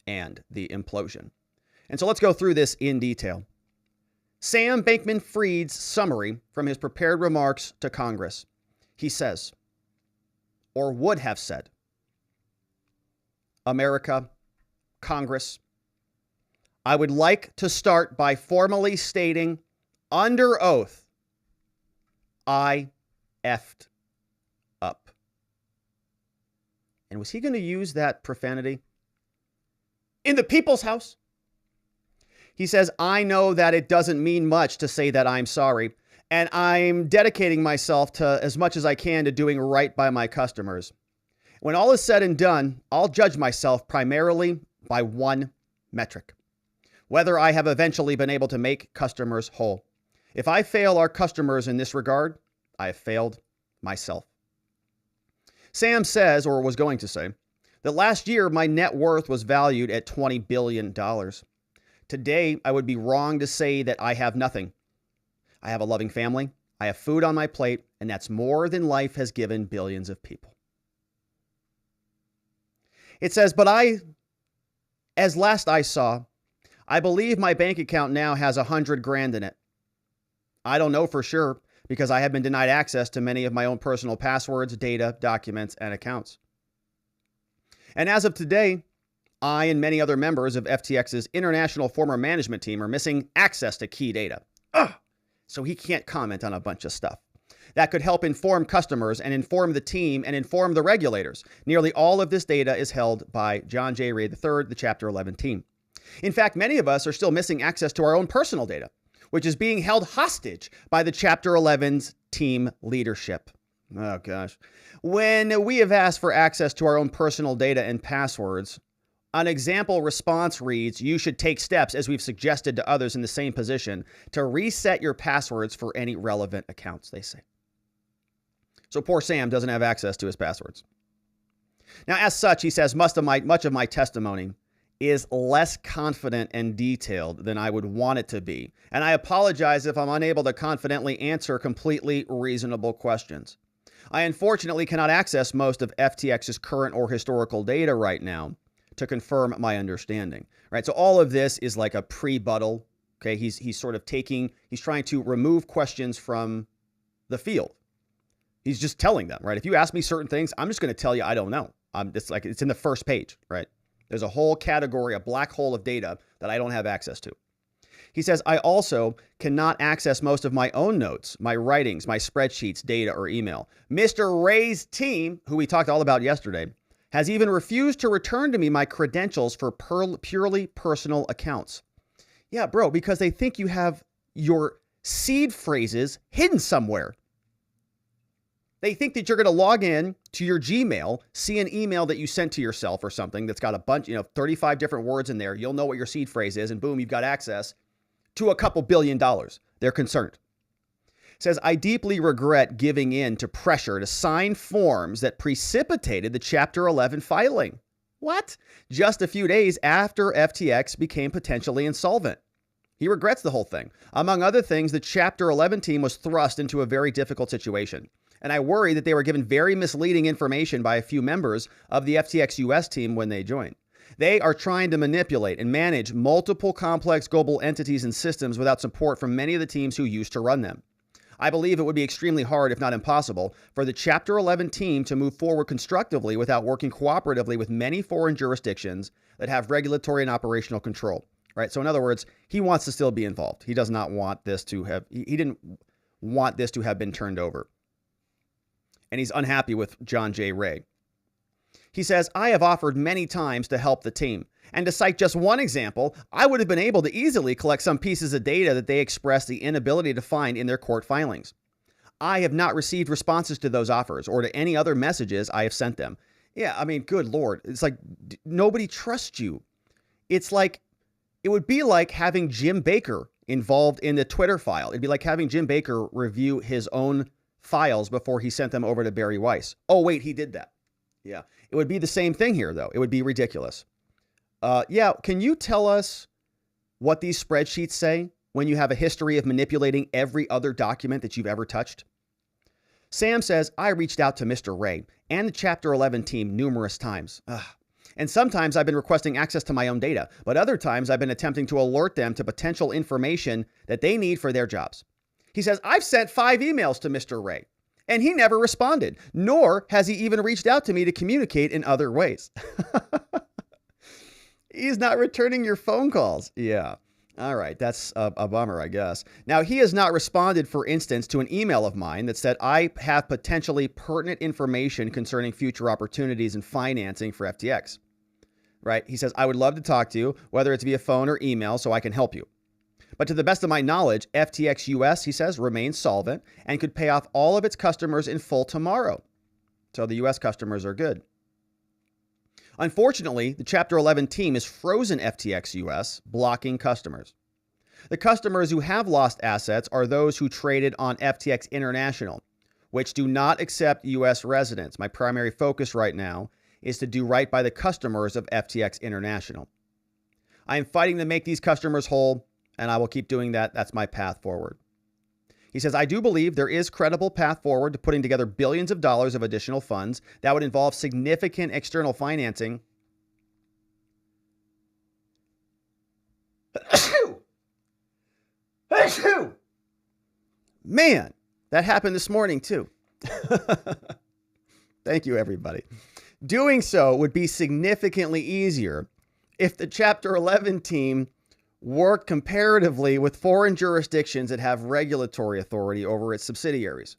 and the implosion. And so let's go through this in detail. Sam Bankman-Fried's summary from his prepared remarks to Congress. He says, or would have said, America, Congress, I would like to start by formally stating under oath, I effed up. And was he going to use that profanity in the people's house? He says, I know that it doesn't mean much to say that I'm sorry, and I'm dedicating myself to as much as I can to doing right by my customers. When all is said and done, I'll judge myself primarily by one metric, whether I have eventually been able to make customers whole. If I fail our customers in this regard, I have failed myself. Sam says, or was going to say, that last year my net worth was valued at $20 billion. Today, I would be wrong to say that I have nothing. I have a loving family, I have food on my plate, and that's more than life has given billions of people. It says, but as last I saw, I believe my bank account now has $100,000 in it. I don't know for sure because I have been denied access to many of my own personal passwords, data, documents, and accounts. And as of today, I and many other members of FTX's international former management team are missing access to key data. So he can't comment on a bunch of stuff that could help inform customers and inform the team and inform the regulators. Nearly all of this data is held by John J. Ray III, the Chapter 11 team. In fact, many of us are still missing access to our own personal data, which is being held hostage by the Chapter 11's team leadership. Oh, gosh. When we have asked for access to our own personal data and passwords, an example response reads, you should take steps, as we've suggested to others in the same position, to reset your passwords for any relevant accounts, they say. So poor Sam doesn't have access to his passwords. Now, as such, he says, much of my testimony is less confident and detailed than I would want it to be. And I apologize if I'm unable to confidently answer completely reasonable questions. I unfortunately cannot access most of FTX's current or historical data right now to confirm my understanding, right? So all of this is like a pre-buttal, okay? He's sort of he's trying to remove questions from the field. He's just telling them, right? If you ask me certain things, I'm just going to tell you I don't know. It's in the first page, right? There's a whole category, a black hole of data that I don't have access to. He says, I also cannot access most of my own notes, my writings, my spreadsheets, data, or email. Mr. Ray's team, who we talked all about yesterday, has even refused to return to me my credentials for purely personal accounts. Yeah, bro, because they think you have your seed phrases hidden somewhere. They think that you're going to log in to your Gmail, see an email that you sent to yourself or something that's got a bunch, 35 different words in there. You'll know what your seed phrase is, and boom, you've got access to a couple $1 billion. They're concerned. It says, I deeply regret giving in to pressure to sign forms that precipitated the Chapter 11 filing. What? Just a few days after FTX became potentially insolvent. He regrets the whole thing. Among other things, the Chapter 11 team was thrust into a very difficult situation. And I worry that they were given very misleading information by a few members of the FTX US team when they joined. They are trying to manipulate and manage multiple complex global entities and systems without support from many of the teams who used to run them. I believe it would be extremely hard, if not impossible, for the Chapter 11 team to move forward constructively without working cooperatively with many foreign jurisdictions that have regulatory and operational control. Right? So in other words, he wants to still be involved. He does not want this to have, he didn't want this to have been turned over. And he's unhappy with John J. Ray. He says, I have offered many times to help the team. And to cite just one example, I would have been able to easily collect some pieces of data that they expressed the inability to find in their court filings. I have not received responses to those offers or to any other messages I have sent them. Yeah, I mean, good Lord. It's like nobody trusts you. It's like, it would be like having Jim Baker involved in the Twitter file. It'd be like having Jim Baker review his own files before he sent them over to Barry Weiss. Oh, wait, he did that. Yeah. It would be the same thing here, though. It would be ridiculous. Yeah. Can you tell us what these spreadsheets say when you have a history of manipulating every other document that you've ever touched? Sam says, I reached out to Mr. Ray and the Chapter 11 team numerous times. And sometimes I've been requesting access to my own data, but other times I've been attempting to alert them to potential information that they need for their jobs. He says, I've sent 5 emails to Mr. Ray, and he never responded, nor has he even reached out to me to communicate in other ways. He's not returning your phone calls. Yeah. All right. That's a bummer, I guess. Now, he has not responded, for instance, to an email of mine that said, I have potentially pertinent information concerning future opportunities and financing for FTX. Right? He says, I would love to talk to you, whether it's via phone or email, so I can help you. But to the best of my knowledge, FTX US, he says, remains solvent and could pay off all of its customers in full tomorrow. So the US customers are good. Unfortunately, the Chapter 11 team has frozen FTX US, blocking customers. The customers who have lost assets are those who traded on FTX International, which do not accept US residents. My primary focus right now is to do right by the customers of FTX International. I am fighting to make these customers whole, and I will keep doing that. That's my path forward. He says, I do believe there is credible path forward to putting together billions of dollars of additional funds that would involve significant external financing. Man, that happened this morning too. Thank you, everybody. Doing so would be significantly easier if the Chapter 11 team worked comparatively with foreign jurisdictions that have regulatory authority over its subsidiaries.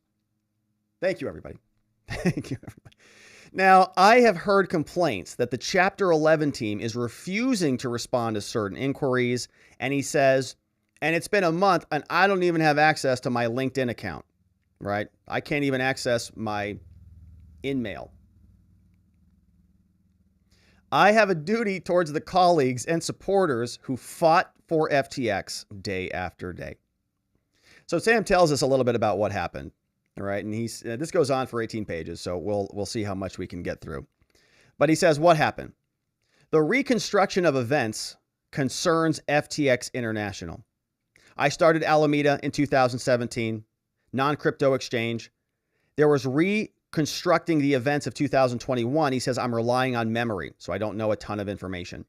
Thank you, everybody. Thank you, everybody. Now, I have heard complaints that the Chapter 11 team is refusing to respond to certain inquiries, and he says, and it's been a month, and I don't even have access to my LinkedIn account, right? I can't even access my InMail. I have a duty towards the colleagues and supporters who fought for FTX day after day. So Sam tells us a little bit about what happened, all right? And this goes on for 18 pages, so we'll see how much we can get through. But he says, what happened? The reconstruction of events concerns FTX International. I started Alameda in 2017, non-crypto exchange. There was reconstructing the events of 2021. He says, I'm relying on memory, so I don't know a ton of information.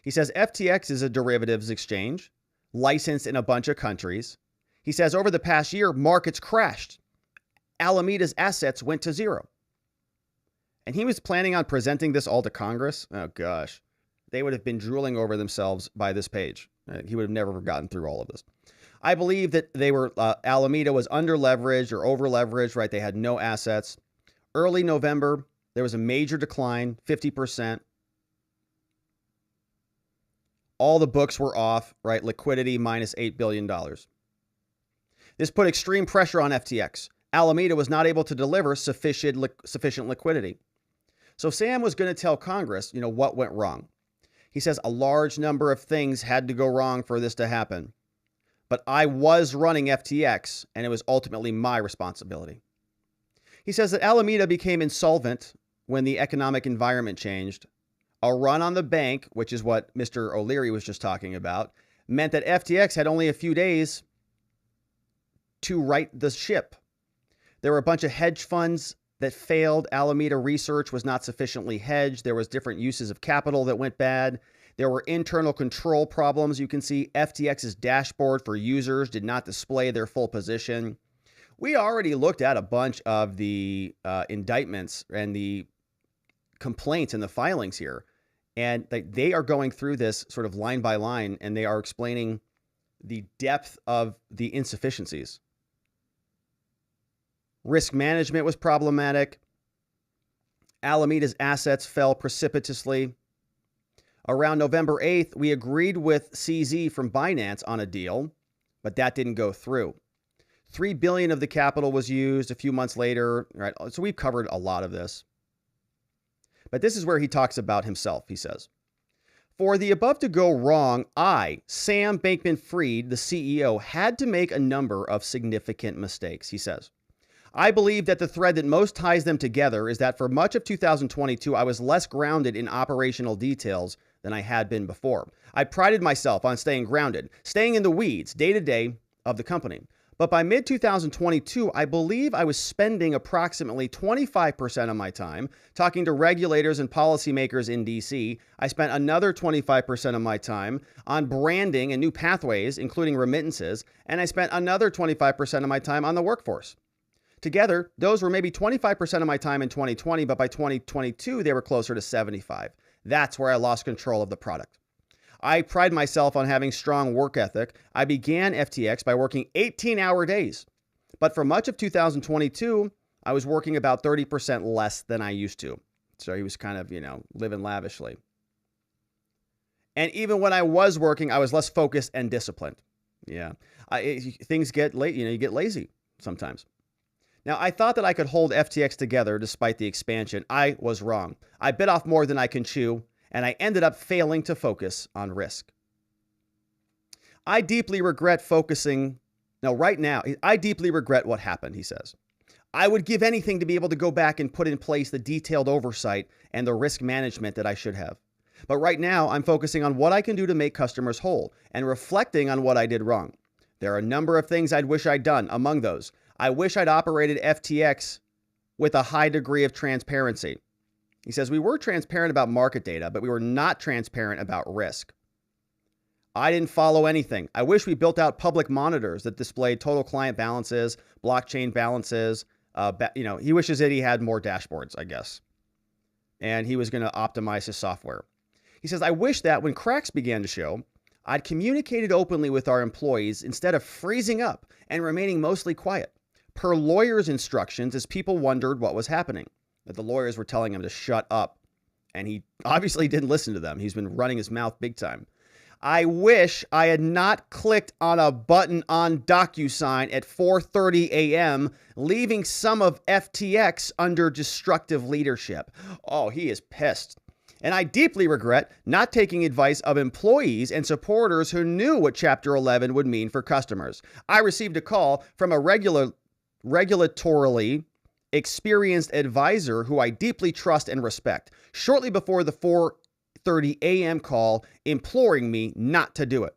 He says, FTX is a derivatives exchange licensed in a bunch of countries. He says, over the past year, markets crashed. Alameda's assets went to zero. And he was planning on presenting this all to Congress. Oh, gosh. They would have been drooling over themselves by this page. He would have never gotten through all of this. I believe that Alameda was under leveraged or over leveraged, right? They had no assets. Early November, there was a major decline, 50%. All the books were off, right? Liquidity minus $8 billion. This put extreme pressure on FTX. Alameda was not able to deliver sufficient liquidity. So Sam was going to tell Congress, what went wrong. He says a large number of things had to go wrong for this to happen. But I was running FTX, and it was ultimately my responsibility. He says that Alameda became insolvent when the economic environment changed. A run on the bank, which is what Mr. O'Leary was just talking about, meant that FTX had only a few days to right the ship. There were a bunch of hedge funds that failed. Alameda Research was not sufficiently hedged. There was different uses of capital that went bad. There were internal control problems. You can see FTX's dashboard for users did not display their full position. We already looked at a bunch of the indictments and the complaints and the filings here. And they are going through this sort of line by line, and they are explaining the depth of the insufficiencies. Risk management was problematic. Alameda's assets fell precipitously. Around November 8th, we agreed with CZ from Binance on a deal, but that didn't go through. $3 billion of the capital was used a few months later. Right? So we've covered a lot of this. But this is where he talks about himself. He says, for the above to go wrong, I, Sam Bankman-Fried, the CEO, had to make a number of significant mistakes, he says. I believe that the thread that most ties them together is that for much of 2022, I was less grounded in operational details than I had been before. I prided myself on staying grounded, staying in the weeds day to day of the company. But by mid-2022, I believe I was spending approximately 25% of my time talking to regulators and policymakers in DC. I spent another 25% of my time on branding and new pathways, including remittances, and I spent another 25% of my time on the workforce. Together, those were maybe 25% of my time in 2020, but by 2022, they were closer to 75%. That's where I lost control of the product. I pride myself on having strong work ethic. I began FTX by working 18-hour days. But for much of 2022, I was working about 30% less than I used to. So he was kind of, living lavishly. And even when I was working, I was less focused and disciplined. Yeah. Things get late, you get lazy sometimes. Now, I thought that I could hold FTX together despite the expansion. I was wrong. I bit off more than I can chew, and I ended up failing to focus on risk. I deeply regret I deeply regret what happened, he says. I would give anything to be able to go back and put in place the detailed oversight and the risk management that I should have. But right now, I'm focusing on what I can do to make customers whole and reflecting on what I did wrong. There are a number of things I'd wish I'd done. Among those, I wish I'd operated FTX with a high degree of transparency. He says, we were transparent about market data, but we were not transparent about risk. I didn't follow anything. I wish we built out public monitors that displayed total client balances, blockchain balances. He wishes that he had more dashboards, I guess. And he was going to optimize his software. He says, I wish that when cracks began to show, I'd communicated openly with our employees instead of freezing up and remaining mostly quiet, per lawyers' instructions as people wondered what was happening. That the lawyers were telling him to shut up. And he obviously didn't listen to them. He's been running his mouth big time. I wish I had not clicked on a button on DocuSign at 4:30 a.m., leaving some of FTX under destructive leadership. Oh, he is pissed. And I deeply regret not taking advice of employees and supporters who knew what Chapter 11 would mean for customers. I received a call from a regulatorily experienced advisor who I deeply trust and respect shortly before the 8:30 a.m. call imploring me not to do it.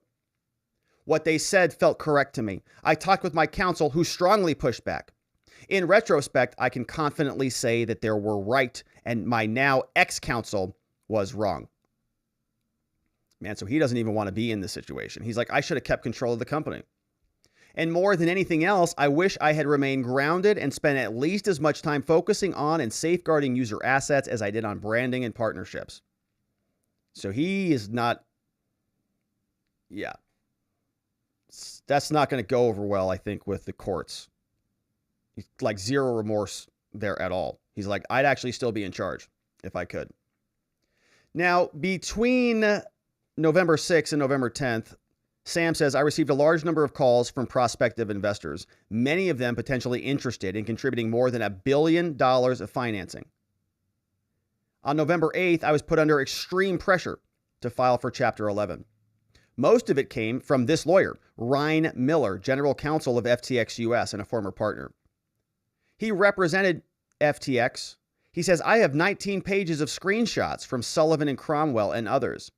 What they said felt correct to me. I talked with my counsel, who strongly pushed back. In retrospect, I can confidently say that they were right and my now ex-counsel was wrong. Man, so he doesn't even want to be in this situation. He's like, I should have kept control of the company. And more than anything else, I wish I had remained grounded and spent at least as much time focusing on and safeguarding user assets as I did on branding and partnerships. So he is not, yeah. That's not going to go over well, I think, with the courts. He's like zero remorse there at all. He's like, I'd actually still be in charge if I could. Now, between November 6th and November 10th, Sam says, I received a large number of calls from prospective investors, many of them potentially interested in contributing more than $1 billion of financing. On November 8th, I was put under extreme pressure to file for Chapter 11. Most of it came from this lawyer, Ryan Miller, general counsel of FTX US and a former partner. He represented FTX. He says, I have 19 pages of screenshots from Sullivan and Cromwell and others.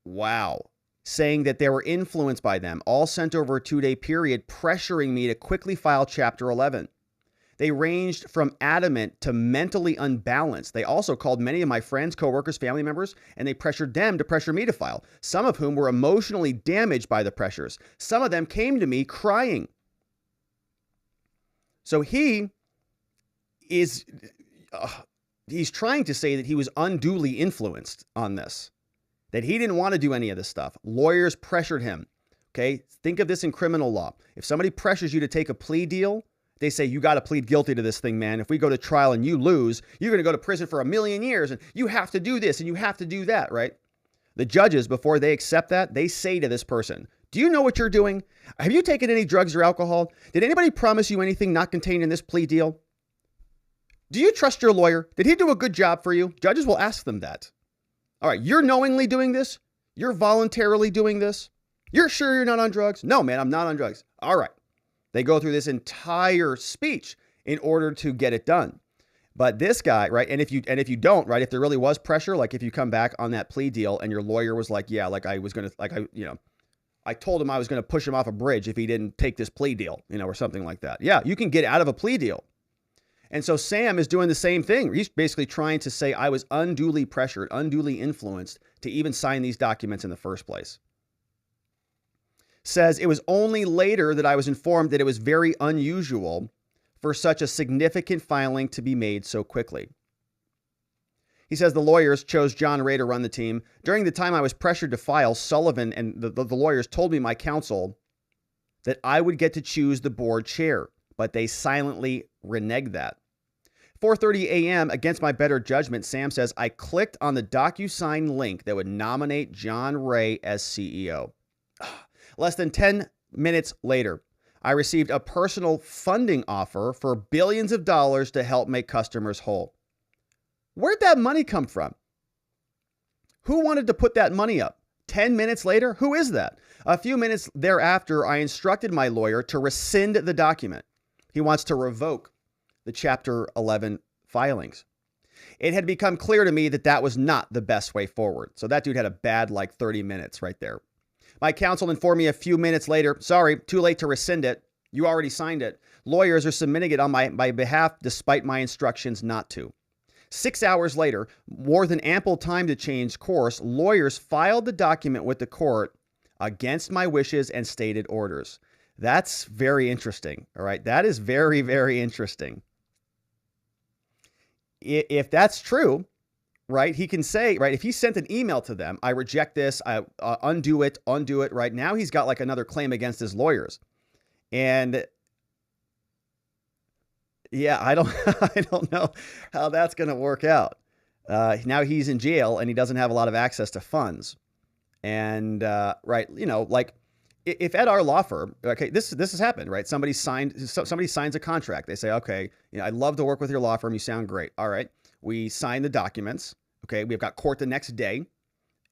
Wow. Saying that they were influenced by them, all sent over a 2-day period, pressuring me to quickly file Chapter 11. They ranged from adamant to mentally unbalanced. They also called many of my friends, coworkers, family members, and they pressured them to pressure me to file, some of whom were emotionally damaged by the pressures. Some of them came to me crying. So he is, he's trying to say that he was unduly influenced on this, that he didn't want to do any of this stuff. Lawyers pressured him. Okay. Think of this in criminal law. If somebody pressures you to take a plea deal, they say, you got to plead guilty to this thing, man. If we go to trial and you lose, you're going to go to prison for 1,000,000 years and you have to do this and you have to do that, right? The judges, before they accept that, they say to this person, do you know what you're doing? Have you taken any drugs or alcohol? Did anybody promise you anything not contained in this plea deal? Do you trust your lawyer? Did he do a good job for you? Judges will ask them that. All right, you're knowingly doing this? You're voluntarily doing this? You're sure you're not on drugs? No, man, I'm not on drugs. All right. They go through this entire speech in order to get it done. But this guy, right? And if you don't, right? If there really was pressure, like if you come back on that plea deal and your lawyer was like, yeah, like I was going to, like I told him I was going to push him off a bridge if he didn't take this plea deal, or something like that. Yeah, you can get out of a plea deal. And so Sam is doing the same thing. He's basically trying to say I was unduly pressured, unduly influenced to even sign these documents in the first place. Says it was only later that I was informed that it was very unusual for such a significant filing to be made so quickly. He says the lawyers chose John Ray to run the team. During the time I was pressured to file, Sullivan and the lawyers told me, my counsel, that I would get to choose the board chair, but they silently reneged that. 4:30 a.m. against my better judgment, Sam says, I clicked on the DocuSign link that would nominate John Ray as CEO. Less than 10 minutes later, I received a personal funding offer for billions of dollars to help make customers whole. Where'd that money come from? Who wanted to put that money up? 10 minutes later? Who is that? A few minutes thereafter, I instructed my lawyer to rescind the document. He wants to revoke the Chapter 11 filings. It had become clear to me that that was not the best way forward. So that dude had a bad 30 minutes right there. My counsel informed me a few minutes later, sorry, too late to rescind it. You already signed it. Lawyers are submitting it on my behalf despite my instructions not to. 6 hours later, more than ample time to change course, lawyers filed the document with the court against my wishes and stated orders. That's very interesting. All right. That is very, very interesting. If that's true, right, he can say, right, if he sent an email to them, I reject this, I undo it, right? Now he's got another claim against his lawyers. And yeah, I don't know how that's going to work out. Now he's in jail and he doesn't have a lot of access to funds. And right, if at our law firm, okay, this has happened, right? Somebody signs a contract. They say, okay, I'd love to work with your law firm. You sound great. All right. We sign the documents. Okay. We've got court the next day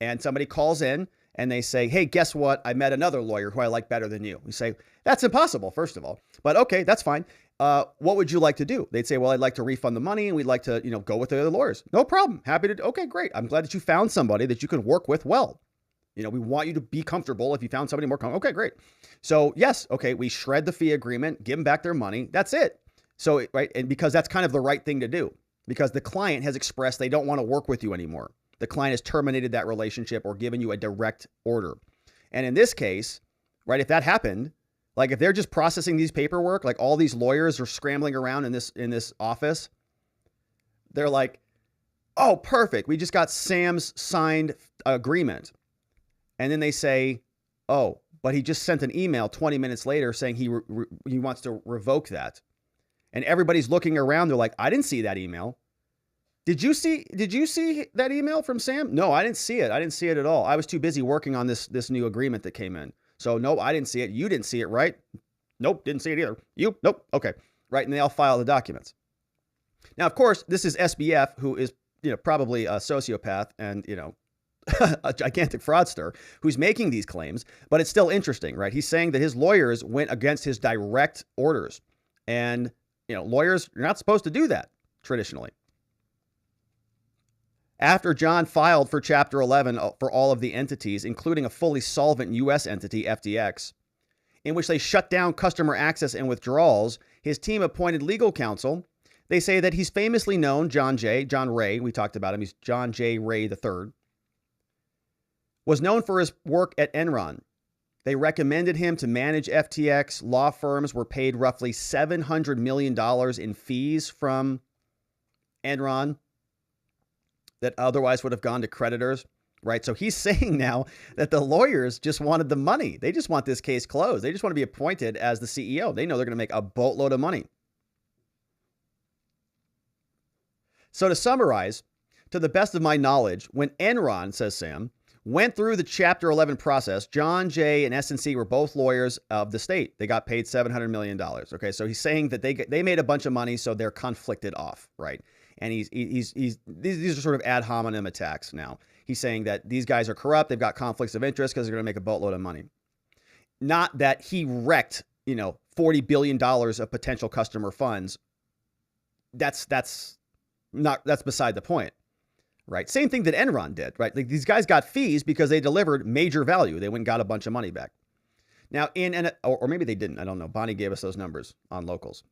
and somebody calls in and they say, hey, guess what? I met another lawyer who I like better than you. We say, that's impossible, first of all, but okay, that's fine. what would you like to do? They'd say, well, I'd like to refund the money and we'd like to, go with the other lawyers. No problem. Happy to. Okay, great. I'm glad that you found somebody that you can work with well. We want you to be comfortable if you found somebody more comfortable. Okay, great. So yes, okay, we shred the fee agreement, give them back their money. That's it. So, right. And because that's kind of the right thing to do, because the client has expressed they don't want to work with you anymore. The client has terminated that relationship or given you a direct order. And in this case, right, if that happened, like if they're just processing these paperwork, like all these lawyers are scrambling around in this office, they're like, oh, perfect. We just got Sam's signed agreement. And then they say, oh, but he just sent an email 20 minutes later saying he wants to revoke that. And everybody's looking around. They're like, I didn't see that email. Did you see that email from Sam? No, I didn't see it. I didn't see it at all. I was too busy working on this new agreement that came in. So no, I didn't see it. You didn't see it, right? Nope, didn't see it either. You? Nope. Okay. Right. And they all file the documents. Now, of course, this is SBF, who is, probably a sociopath and, a gigantic fraudster who's making these claims, but it's still interesting, right? He's saying that his lawyers went against his direct orders. And, lawyers, you're not supposed to do that traditionally. After John filed for Chapter 11 for all of the entities, including a fully solvent U.S. entity, FTX, in which they shut down customer access and withdrawals, his team appointed legal counsel. They say that he's famously known, John Ray, we talked about him, he's John J. Ray III, was known for his work at Enron. They recommended him to manage FTX. Law firms were paid roughly $700 million in fees from Enron that otherwise would have gone to creditors, right? So he's saying now that the lawyers just wanted the money. They just want this case closed. They just want to be appointed as the CEO. They know they're going to make a boatload of money. So to summarize, to the best of my knowledge, when Enron, says Sam, went through the Chapter 11 process, John Jay and S&C were both lawyers of the state. They got paid $700 million. Okay, so he's saying that they made a bunch of money, so they're conflicted off, right? And these are sort of ad hominem attacks now. He's saying that these guys are corrupt, they've got conflicts of interest because they're going to make a boatload of money. Not that he wrecked, $40 billion of potential customer funds. That's beside the point. Right. Same thing that Enron did, right? Like these guys got fees because they delivered major value. They went and got a bunch of money back. Now or maybe they didn't. I don't know. Bonnie gave us those numbers on locals.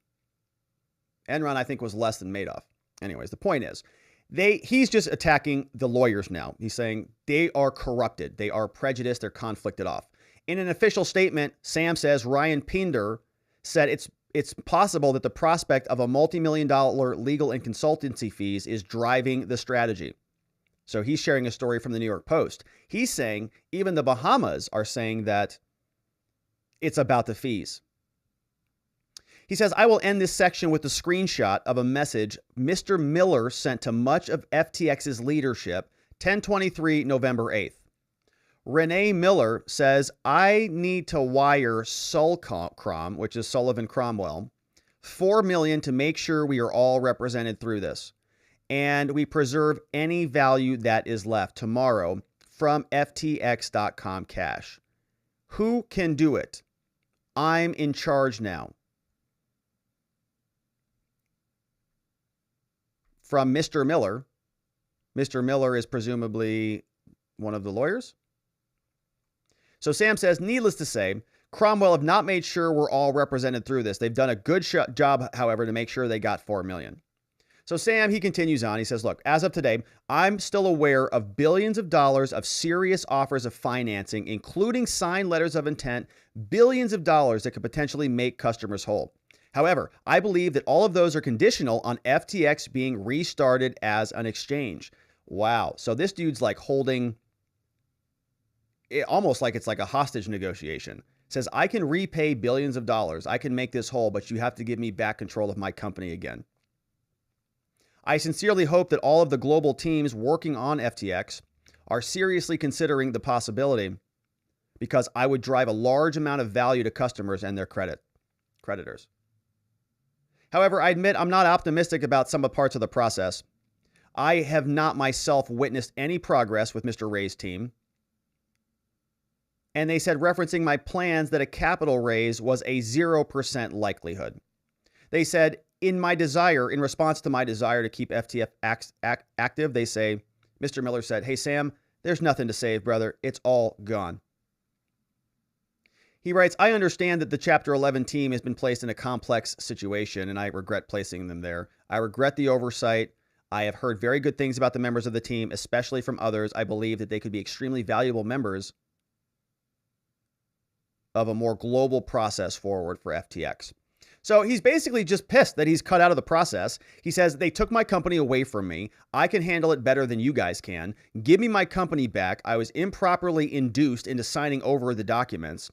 Enron, I think, was less than Madoff. Anyways, the point is he's just attacking the lawyers now. He's saying they are corrupted. They are prejudiced. They're conflicted off. In an official statement, Sam says Ryan Pinder said it's possible that the prospect of a multi-million-dollar legal and consultancy fees is driving the strategy. So he's sharing a story from the New York Post. He's saying even the Bahamas are saying that it's about the fees. He says, I will end this section with a screenshot of a message Mr. Miller sent to much of FTX's leadership 10/23 November 8th. Renee Miller says, I need to wire Sulcom, which is Sullivan Cromwell, $4 million to make sure we are all represented through this. And we preserve any value that is left tomorrow from FTX.com cash. Who can do it? I'm in charge now. From Mr. Miller. Mr. Miller is presumably one of the lawyers. So Sam says, needless to say, Cromwell have not made sure we're all represented through this. They've done a good job, however, to make sure they got $4 million. So Sam, he continues on. He says, look, as of today, I'm still aware of billions of dollars of serious offers of financing, including signed letters of intent, billions of dollars that could potentially make customers whole. However, I believe that all of those are conditional on FTX being restarted as an exchange. Wow. So this dude's like holding it almost like it's like a hostage negotiation. Says, I can repay billions of dollars. I can make this whole, but you have to give me back control of my company again. I sincerely hope that all of the global teams working on FTX are seriously considering the possibility, because I would drive a large amount of value to customers and their creditors. However, I admit I'm not optimistic about some of the parts of the process. I have not myself witnessed any progress with Mr. Ray's team. And they said, referencing my plans, that a capital raise was a 0% likelihood. They said, in response to my desire to keep FTF active, they say, Mr. Miller said, hey, Sam, there's nothing to save, brother. It's all gone. He writes, I understand that the Chapter 11 team has been placed in a complex situation, and I regret placing them there. I regret the oversight. I have heard very good things about the members of the team, especially from others. I believe that they could be extremely valuable members of a more global process forward for FTX. So he's basically just pissed that he's cut out of the process. He says, they took my company away from me. I can handle it better than you guys can. Give me my company back. I was improperly induced into signing over the documents.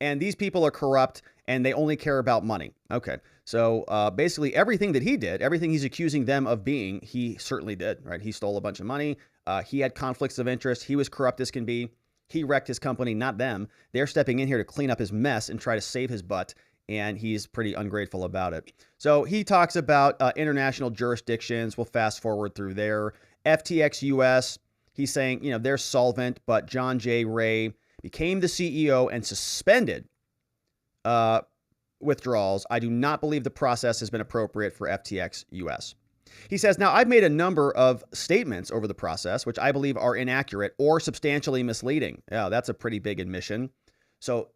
And these people are corrupt and they only care about money. Okay. So basically everything that he did, everything he's accusing them of being, he certainly did, right? He stole a bunch of money. He had conflicts of interest. He was corrupt as can be. He wrecked his company, not them. They're stepping in here to clean up his mess and try to save his butt. And he's pretty ungrateful about it. So he talks about international jurisdictions. We'll fast forward through there. FTX US, he's saying, they're solvent, but John J. Ray became the CEO and suspended withdrawals. I do not believe the process has been appropriate for FTX US. He says, now I've made a number of statements over the process, which I believe are inaccurate or substantially misleading. Yeah, that's a pretty big admission. So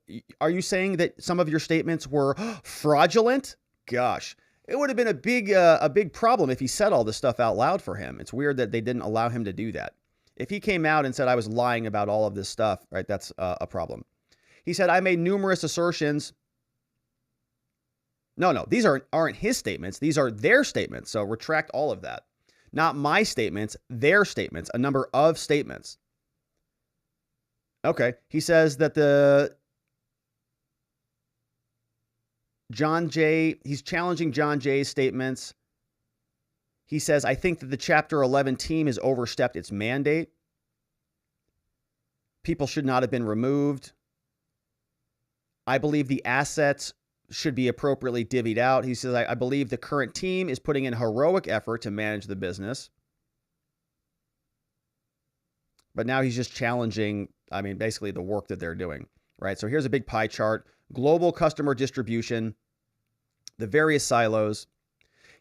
are you saying that some of your statements were fraudulent? Gosh, it would have been a big problem if he said all this stuff out loud for him. It's weird that they didn't allow him to do that. If he came out and said I was lying about all of this stuff, right, that's a problem. He said, I made numerous assertions. No, these aren't his statements. These are their statements. So retract all of that. Not my statements, their statements, a number of statements. Okay. He says that he's challenging John Jay's statements. He says, I think that the Chapter 11 team has overstepped its mandate. People should not have been removed. I believe the assets should be appropriately divvied out. He says, I believe the current team is putting in heroic effort to manage the business. But now he's just challenging, basically the work that they're doing, right? So here's a big pie chart. Global customer distribution, the various silos.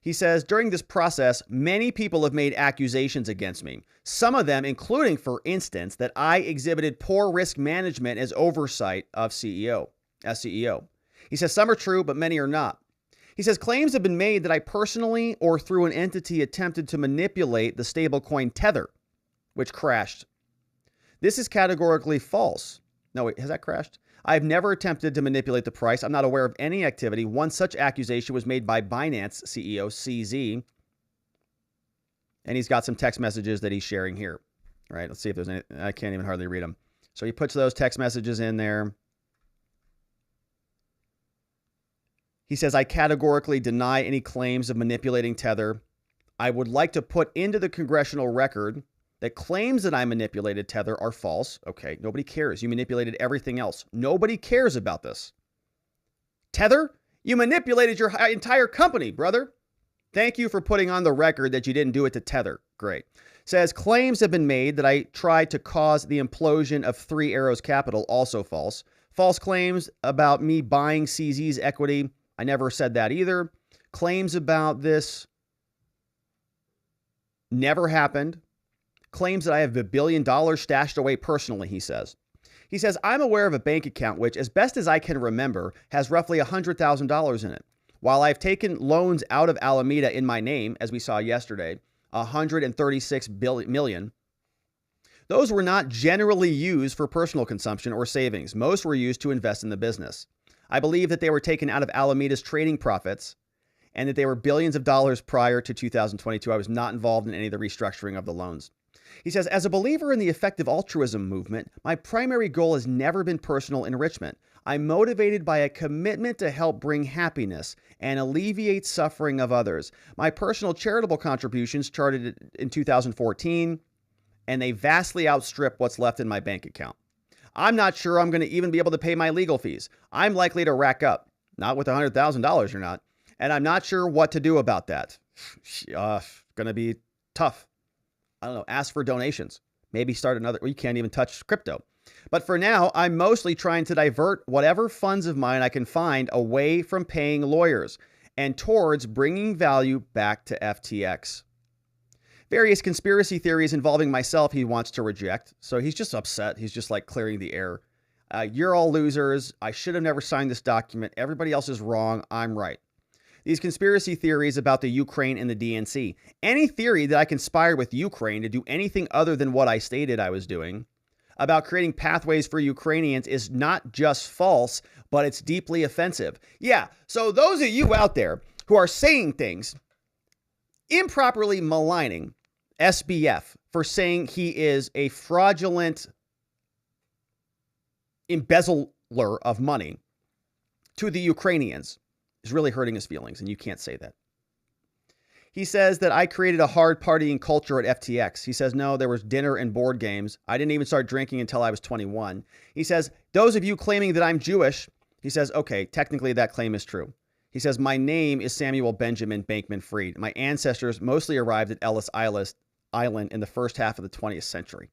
He says, during this process, many people have made accusations against me. Some of them, including, for instance, that I exhibited poor risk management as oversight of CEO. He says, some are true, but many are not. He says, claims have been made that I personally or through an entity attempted to manipulate the stablecoin Tether, which crashed. This is categorically false. No, wait, has that crashed? I've never attempted to manipulate the price. I'm not aware of any activity. One such accusation was made by Binance CEO CZ. And he's got some text messages that he's sharing here. All right, let's see if there's any. I can't even hardly read them. So he puts those text messages in there. He says, I categorically deny any claims of manipulating Tether. I would like to put into the congressional record that claims that I manipulated Tether are false. Okay, nobody cares. You manipulated everything else. Nobody cares about this. Tether, you manipulated your entire company, brother. Thank you for putting on the record that you didn't do it to Tether. Great. Says, claims have been made that I tried to cause the implosion of Three Arrows Capital. Also false. False claims about me buying CZ's equity. I never said that either. Claims about this never happened. Claims that I have $1 billion stashed away personally, he says. He says, I'm aware of a bank account which, as best as I can remember, has roughly $100,000 in it. While I've taken loans out of Alameda in my name, as we saw yesterday, $136 million, those were not generally used for personal consumption or savings. Most were used to invest in the business. I believe that they were taken out of Alameda's trading profits and that they were billions of dollars prior to 2022. I was not involved in any of the restructuring of the loans. He says, as a believer in the effective altruism movement, my primary goal has never been personal enrichment. I'm motivated by a commitment to help bring happiness and alleviate suffering of others. My personal charitable contributions started in 2014, and they vastly outstrip what's left in my bank account. I'm not sure I'm going to even be able to pay my legal fees. I'm likely to rack up, not with $100,000 or not, and I'm not sure what to do about that. Going to be tough. I don't know, ask for donations. Maybe start another, you can't even touch crypto. But for now, I'm mostly trying to divert whatever funds of mine I can find away from paying lawyers and towards bringing value back to FTX. Various conspiracy theories involving myself he wants to reject, so he's just upset. He's just like clearing the air. You're all losers. I should have never signed this document. Everybody else is wrong. I'm right. These conspiracy theories about the Ukraine and the DNC. Any theory that I conspired with Ukraine to do anything other than what I stated I was doing about creating pathways for Ukrainians is not just false, but it's deeply offensive. Yeah, so those of you out there who are saying things, improperly maligning SBF for saying he is a fraudulent embezzler of money to the Ukrainians is really hurting his feelings, and you can't say that. He says that I created a hard partying culture at FTX. He says, no, there was dinner and board games. I didn't even start drinking until I was 21. He says, those of you claiming that I'm Jewish, he says, okay, technically that claim is true. He says, my name is Samuel Benjamin Bankman-Fried. My ancestors mostly arrived at Ellis Island in the first half of the 20th century.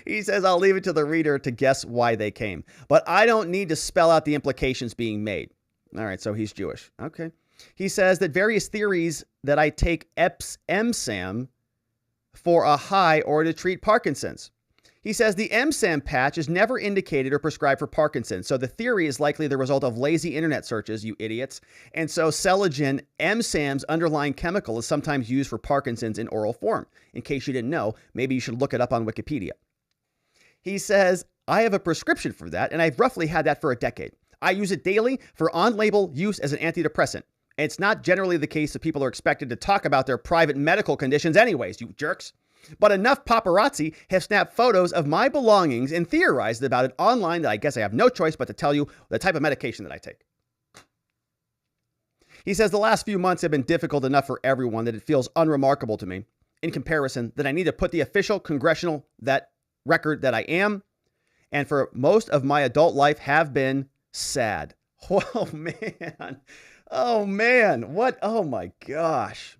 He says, I'll leave it to the reader to guess why they came, but I don't need to spell out the implications being made. All right, so he's Jewish. Okay. He says that various theories that I take MSAM for a high or to treat Parkinson's. He says the MSAM patch is never indicated or prescribed for Parkinson's, so the theory is likely the result of lazy internet searches, you idiots. And so Selagen, MSAM's underlying chemical, is sometimes used for Parkinson's in oral form. In case you didn't know, maybe you should look it up on Wikipedia. He says, I have a prescription for that, and I've roughly had that for a decade. I use it daily for on-label use as an antidepressant. It's not generally the case that people are expected to talk about their private medical conditions anyways, you jerks. But enough paparazzi have snapped photos of my belongings and theorized about it online that I guess I have no choice but to tell you the type of medication that I take. He says the last few months have been difficult enough for everyone that it feels unremarkable to me, in comparison, that I need to put the official congressional record that I am, and for most of my adult life have been sad. Oh, man. Oh, man. What? Oh, my gosh.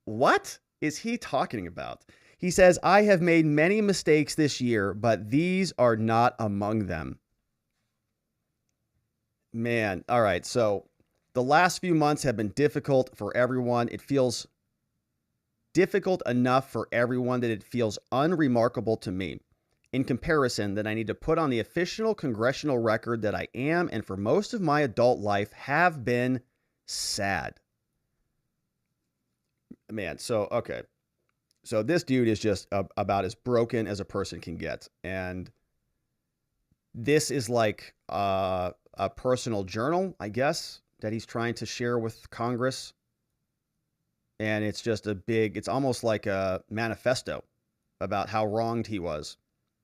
What is he talking about? He says, I have made many mistakes this year, but these are not among them. Man. All right. So the last few months have been difficult for everyone. It feels difficult enough for everyone that it feels unremarkable to me, in comparison, that I need to put on the official congressional record that I am, and for most of my adult life have been sad. Man, so, okay. So this dude is just about as broken as a person can get. And this is like a personal journal, I guess, that he's trying to share with Congress. And it's just it's almost like a manifesto about how wronged he was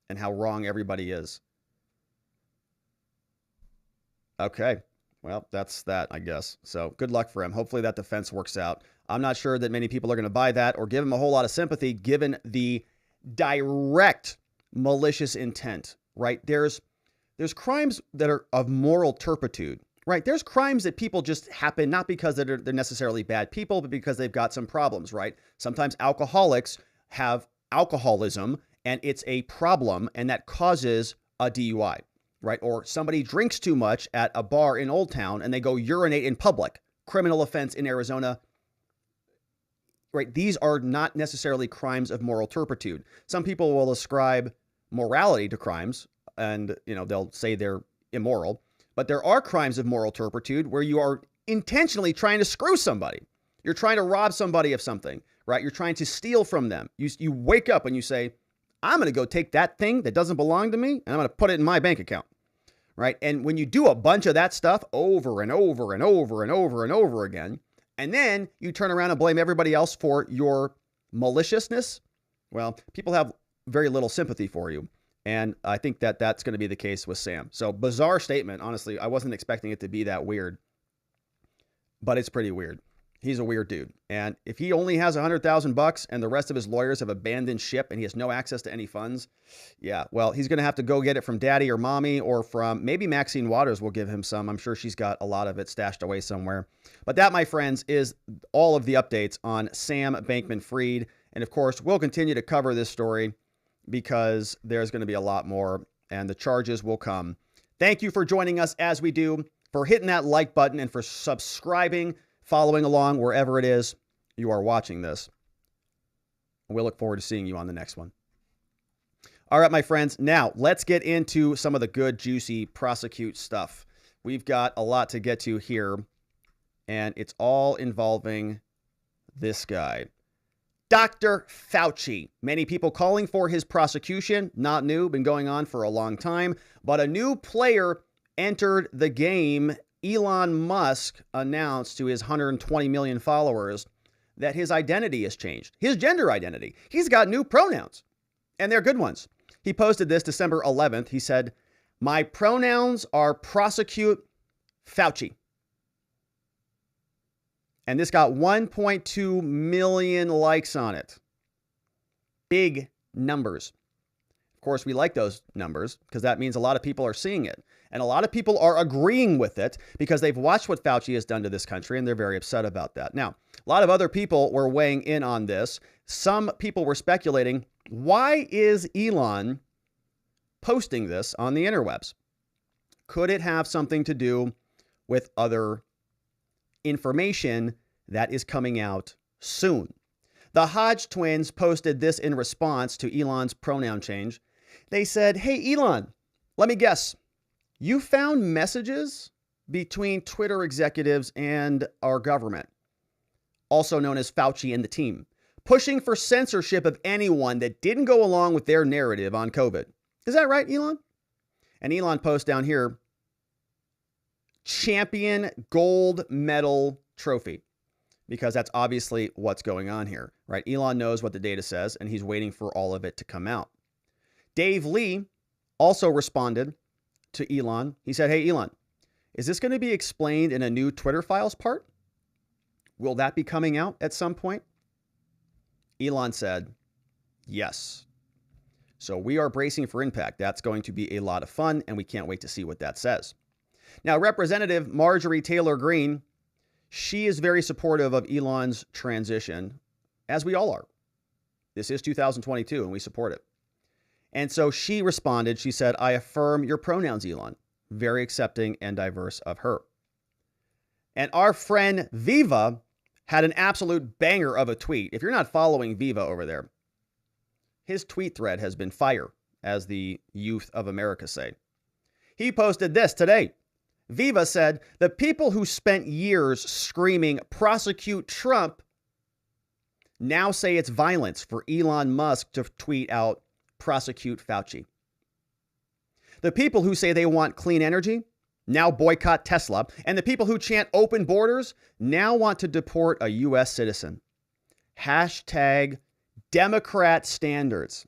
and how wrong everybody is. Okay. Well, that's that, I guess. So good luck for him. Hopefully that defense works out. I'm not sure that many people are going to buy that or give him a whole lot of sympathy, given the direct malicious intent, right? There's crimes that are of moral turpitude, right? There's crimes that people just happen, not because they're necessarily bad people, but because they've got some problems, right? Sometimes alcoholics have alcoholism and it's a problem, and that causes a DUI. Right? Or somebody drinks too much at a bar in Old Town and they go urinate in public. Criminal offense in Arizona. Right? These are not necessarily crimes of moral turpitude. Some people will ascribe morality to crimes and, they'll say they're immoral. But there are crimes of moral turpitude where you are intentionally trying to screw somebody. You're trying to rob somebody of something, right? You're trying to steal from them. You wake up and you say, I'm going to go take that thing that doesn't belong to me and I'm going to put it in my bank account, right? And when you do a bunch of that stuff over and over and over and over and over again, and then you turn around and blame everybody else for your maliciousness, well, people have very little sympathy for you. And I think that that's going to be the case with Sam. So bizarre statement. Honestly, I wasn't expecting it to be that weird, but it's pretty weird. He's a weird dude. And if he only has $100,000 and the rest of his lawyers have abandoned ship and he has no access to any funds, yeah, well, he's going to have to go get it from daddy or mommy, or from maybe Maxine Waters will give him some. I'm sure she's got a lot of it stashed away somewhere. But that, my friends, is all of the updates on Sam Bankman-Fried. And of course, we'll continue to cover this story because there's going to be a lot more and the charges will come. Thank you for joining us as we do. for hitting that like button, and for subscribing, following along wherever it is you are watching this. We'll look forward to seeing you on the next one. All right, my friends. Now, let's get into some of the good, juicy Prosecute stuff. We've got a lot to get to here, and it's all involving this guy, Dr. Fauci. Many people calling for his prosecution. Not new, been going on for a long time. But a new player entered the game. Elon Musk announced to his 120 million followers that his identity has changed, his gender identity. He's got new pronouns, and they're good ones. He posted this December 11th. He said, "My pronouns are Prosecute Fauci." And this got 1.2 million likes on it. Big numbers. Of course, we like those numbers because that means a lot of people are seeing it. And a lot of people are agreeing with it because they've watched what Fauci has done to this country, and they're very upset about that. Now, a lot of other people were weighing in on this. Some people were speculating, why is Elon posting this on the interwebs? Could it have something to do with other information that is coming out soon? The Hodge twins posted this in response to Elon's pronoun change. They said, "Hey, Elon, let me guess. You found messages between Twitter executives and our government, also known as Fauci and the team, pushing for censorship of anyone that didn't go along with their narrative on COVID. Is that right, Elon?" And Elon posts down here, champion gold medal trophy, because that's obviously what's going on here, right? Elon knows what the data says, and he's waiting for all of it to come out. Dave Lee also responded to Elon. He said, "Hey, Elon, is this going to be explained in a new Twitter Files part? Will that be coming out at some point?" Elon said, "Yes." So we are bracing for impact. That's going to be a lot of fun, and we can't wait to see what that says. Now, Representative Marjorie Taylor Greene, she is very supportive of Elon's transition, as we all are. This is 2022, and we support it. And so she responded. She said, "I affirm your pronouns, Elon." Very accepting and diverse of her. And our friend Viva had an absolute banger of a tweet. If you're not following Viva over there, his tweet thread has been fire, as the youth of America say. He posted this today. Viva said, "The people who spent years screaming, 'Prosecute Trump,' now say it's violence for Elon Musk to tweet out, 'Prosecute Fauci.' The people who say they want clean energy now boycott Tesla, and the people who chant open borders now want to deport a U.S. citizen. Hashtag Democrat standards,"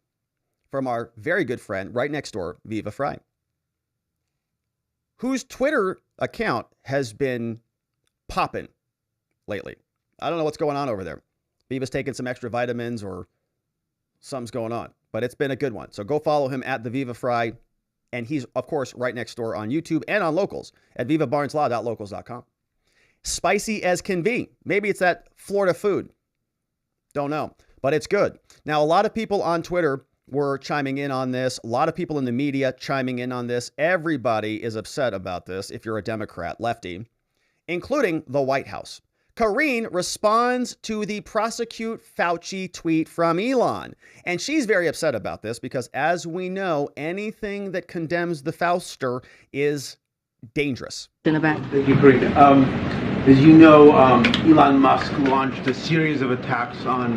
from our very good friend right next door, Viva Frei, whose Twitter account has been popping lately. I don't know what's going on over there. Viva's taking some extra vitamins or something's going on, but it's been a good one. So go follow him at the Viva Frei. And he's, of course, right next door on YouTube and on Locals at vivabarneslaw.locals.com. Spicy as can be. Maybe it's that Florida food. Don't know, but it's good. Now, a lot of people on Twitter were chiming in on this. A lot of people in the media chiming in on this. Everybody is upset about this if you're a Democrat, lefty, including the White House. Karine responds to the Prosecute Fauci tweet from Elon. And she's very upset about this because, as we know, anything that condemns the Fauster is dangerous. In the back. Thank you, Karine. As you know, Elon Musk launched a series of attacks on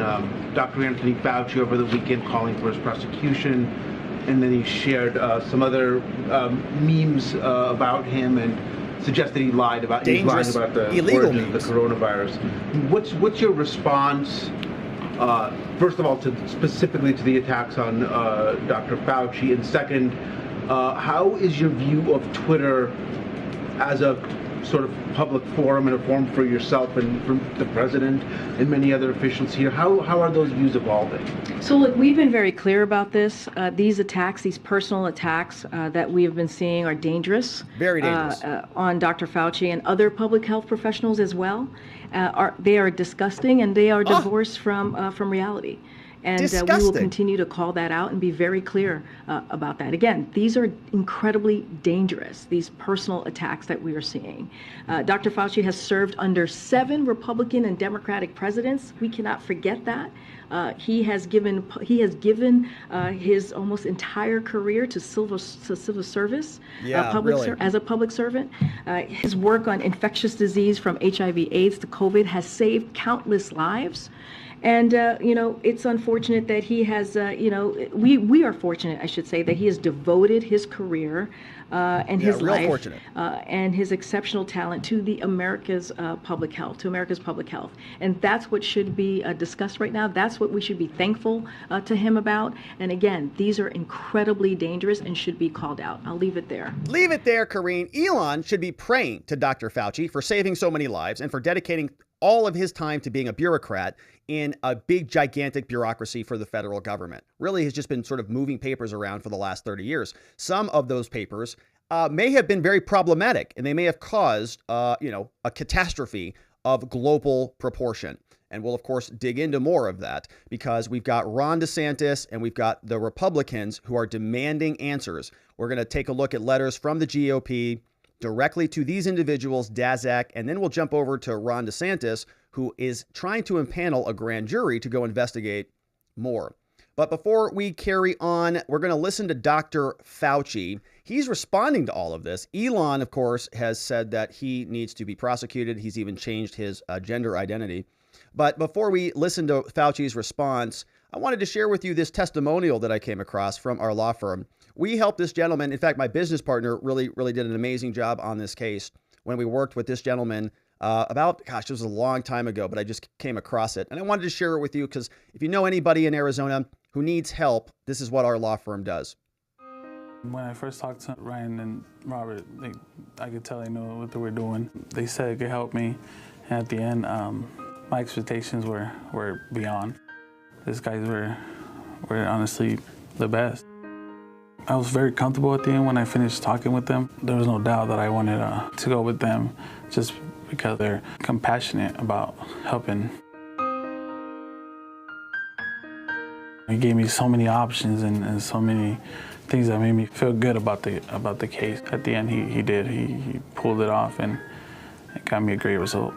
Dr. Anthony Fauci over the weekend, calling for his prosecution. And then he shared some other memes about him and suggested he lied about the illegal origin of the coronavirus. What's your response, first of all, specifically to the attacks on Dr. Fauci, and second, how is your view of Twitter as a sort of public forum and a forum for yourself and for the president and many other officials here? How are those views evolving? So look, we've been very clear about this. These attacks, these personal attacks that we have been seeing are dangerous. Very dangerous. On Dr. Fauci and other public health professionals as well. They are disgusting, and they are divorced from reality. And we will continue to call that out and be very clear about that. Again, these are incredibly dangerous, these personal attacks that we are seeing. Dr. Fauci has served under 7 Republican and Democratic presidents. We cannot forget that. He has given his almost entire career to civil service, as a public servant. His work on infectious disease from HIV/AIDS to COVID has saved countless lives. And, it's unfortunate that he has, we are fortunate, I should say, that he has devoted his career and his life and his exceptional talent to America's public health. And that's what should be discussed right now. That's what we should be thankful to him about. And again, these are incredibly dangerous and should be called out. I'll leave it there. Leave it there, Karine. Elon should be praying to Dr. Fauci for saving so many lives and for dedicating all of his time to being a bureaucrat in a big, gigantic bureaucracy for the federal government. Really has just been sort of moving papers around for the last 30 years. Some of those papers may have been very problematic, and they may have caused, a catastrophe of global proportion. And we'll, of course, dig into more of that because we've got Ron DeSantis and we've got the Republicans who are demanding answers. We're going to take a look at letters from the GOP directly to these individuals, Daszak, and then we'll jump over to Ron DeSantis, who is trying to impanel a grand jury to go investigate more. But before we carry on, we're going to listen to Dr. Fauci. He's responding to all of this. Elon, of course, has said that he needs to be prosecuted. He's even changed his gender identity. But before we listen to Fauci's response, I wanted to share with you this testimonial that I came across from our law firm. We helped this gentleman. In fact, my business partner really did an amazing job on this case when we worked with this gentleman it was a long time ago, but I just came across it. And I wanted to share it with you because if you know anybody in Arizona who needs help, this is what our law firm does. When I first talked to Ryan and Robert, I could tell they knew what they were doing. They said it could help me. And at the end, my expectations were beyond. These guys were honestly the best. I was very comfortable at the end when I finished talking with them. There was no doubt that I wanted to go with them just because they're compassionate about helping. He gave me so many options and so many things that made me feel good about the case. At the end, he did. He pulled it off and it got me a great result.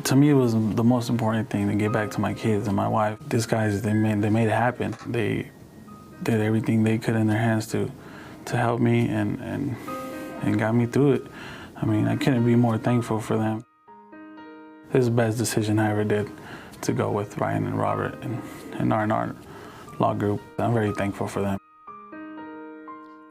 To me, it was the most important thing to get back to my kids and my wife. These guys, they made it happen. They did everything they could in their hands to help me and got me through it. I mean, I couldn't be more thankful for them. This is the best decision I ever did to go with Ryan and Robert and our law group. I'm very thankful for them.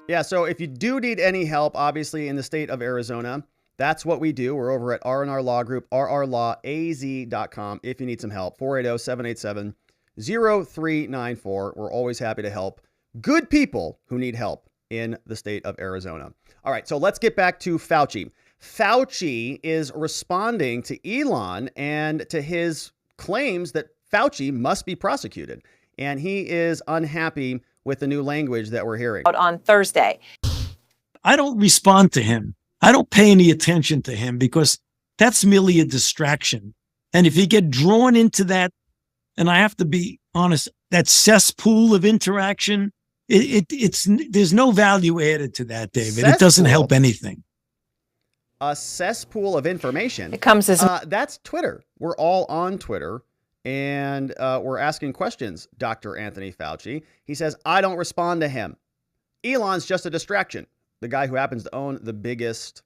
Yeah, so if you do need any help, obviously in the state of Arizona, that's what we do. We're over at R&R Law Group, rrlawaz.com. If you need some help, 480-787-0394. We're always happy to help good people who need help in the state of Arizona. All right, so let's get back to Fauci. Fauci is responding to Elon and to his claims that Fauci must be prosecuted. And he is unhappy with the new language that we're hearing. On Thursday. I don't respond to him. I don't pay any attention to him because that's merely a distraction. And if you get drawn into that, and I have to be honest, that cesspool of interaction, there's no value added to that, David. Cesspool? It doesn't help anything. A cesspool of information. It comes as that's Twitter. We're all on Twitter, and we're asking questions. Dr. Anthony Fauci. He says, I don't respond to him. Elon's just a distraction. The guy who happens to own the biggest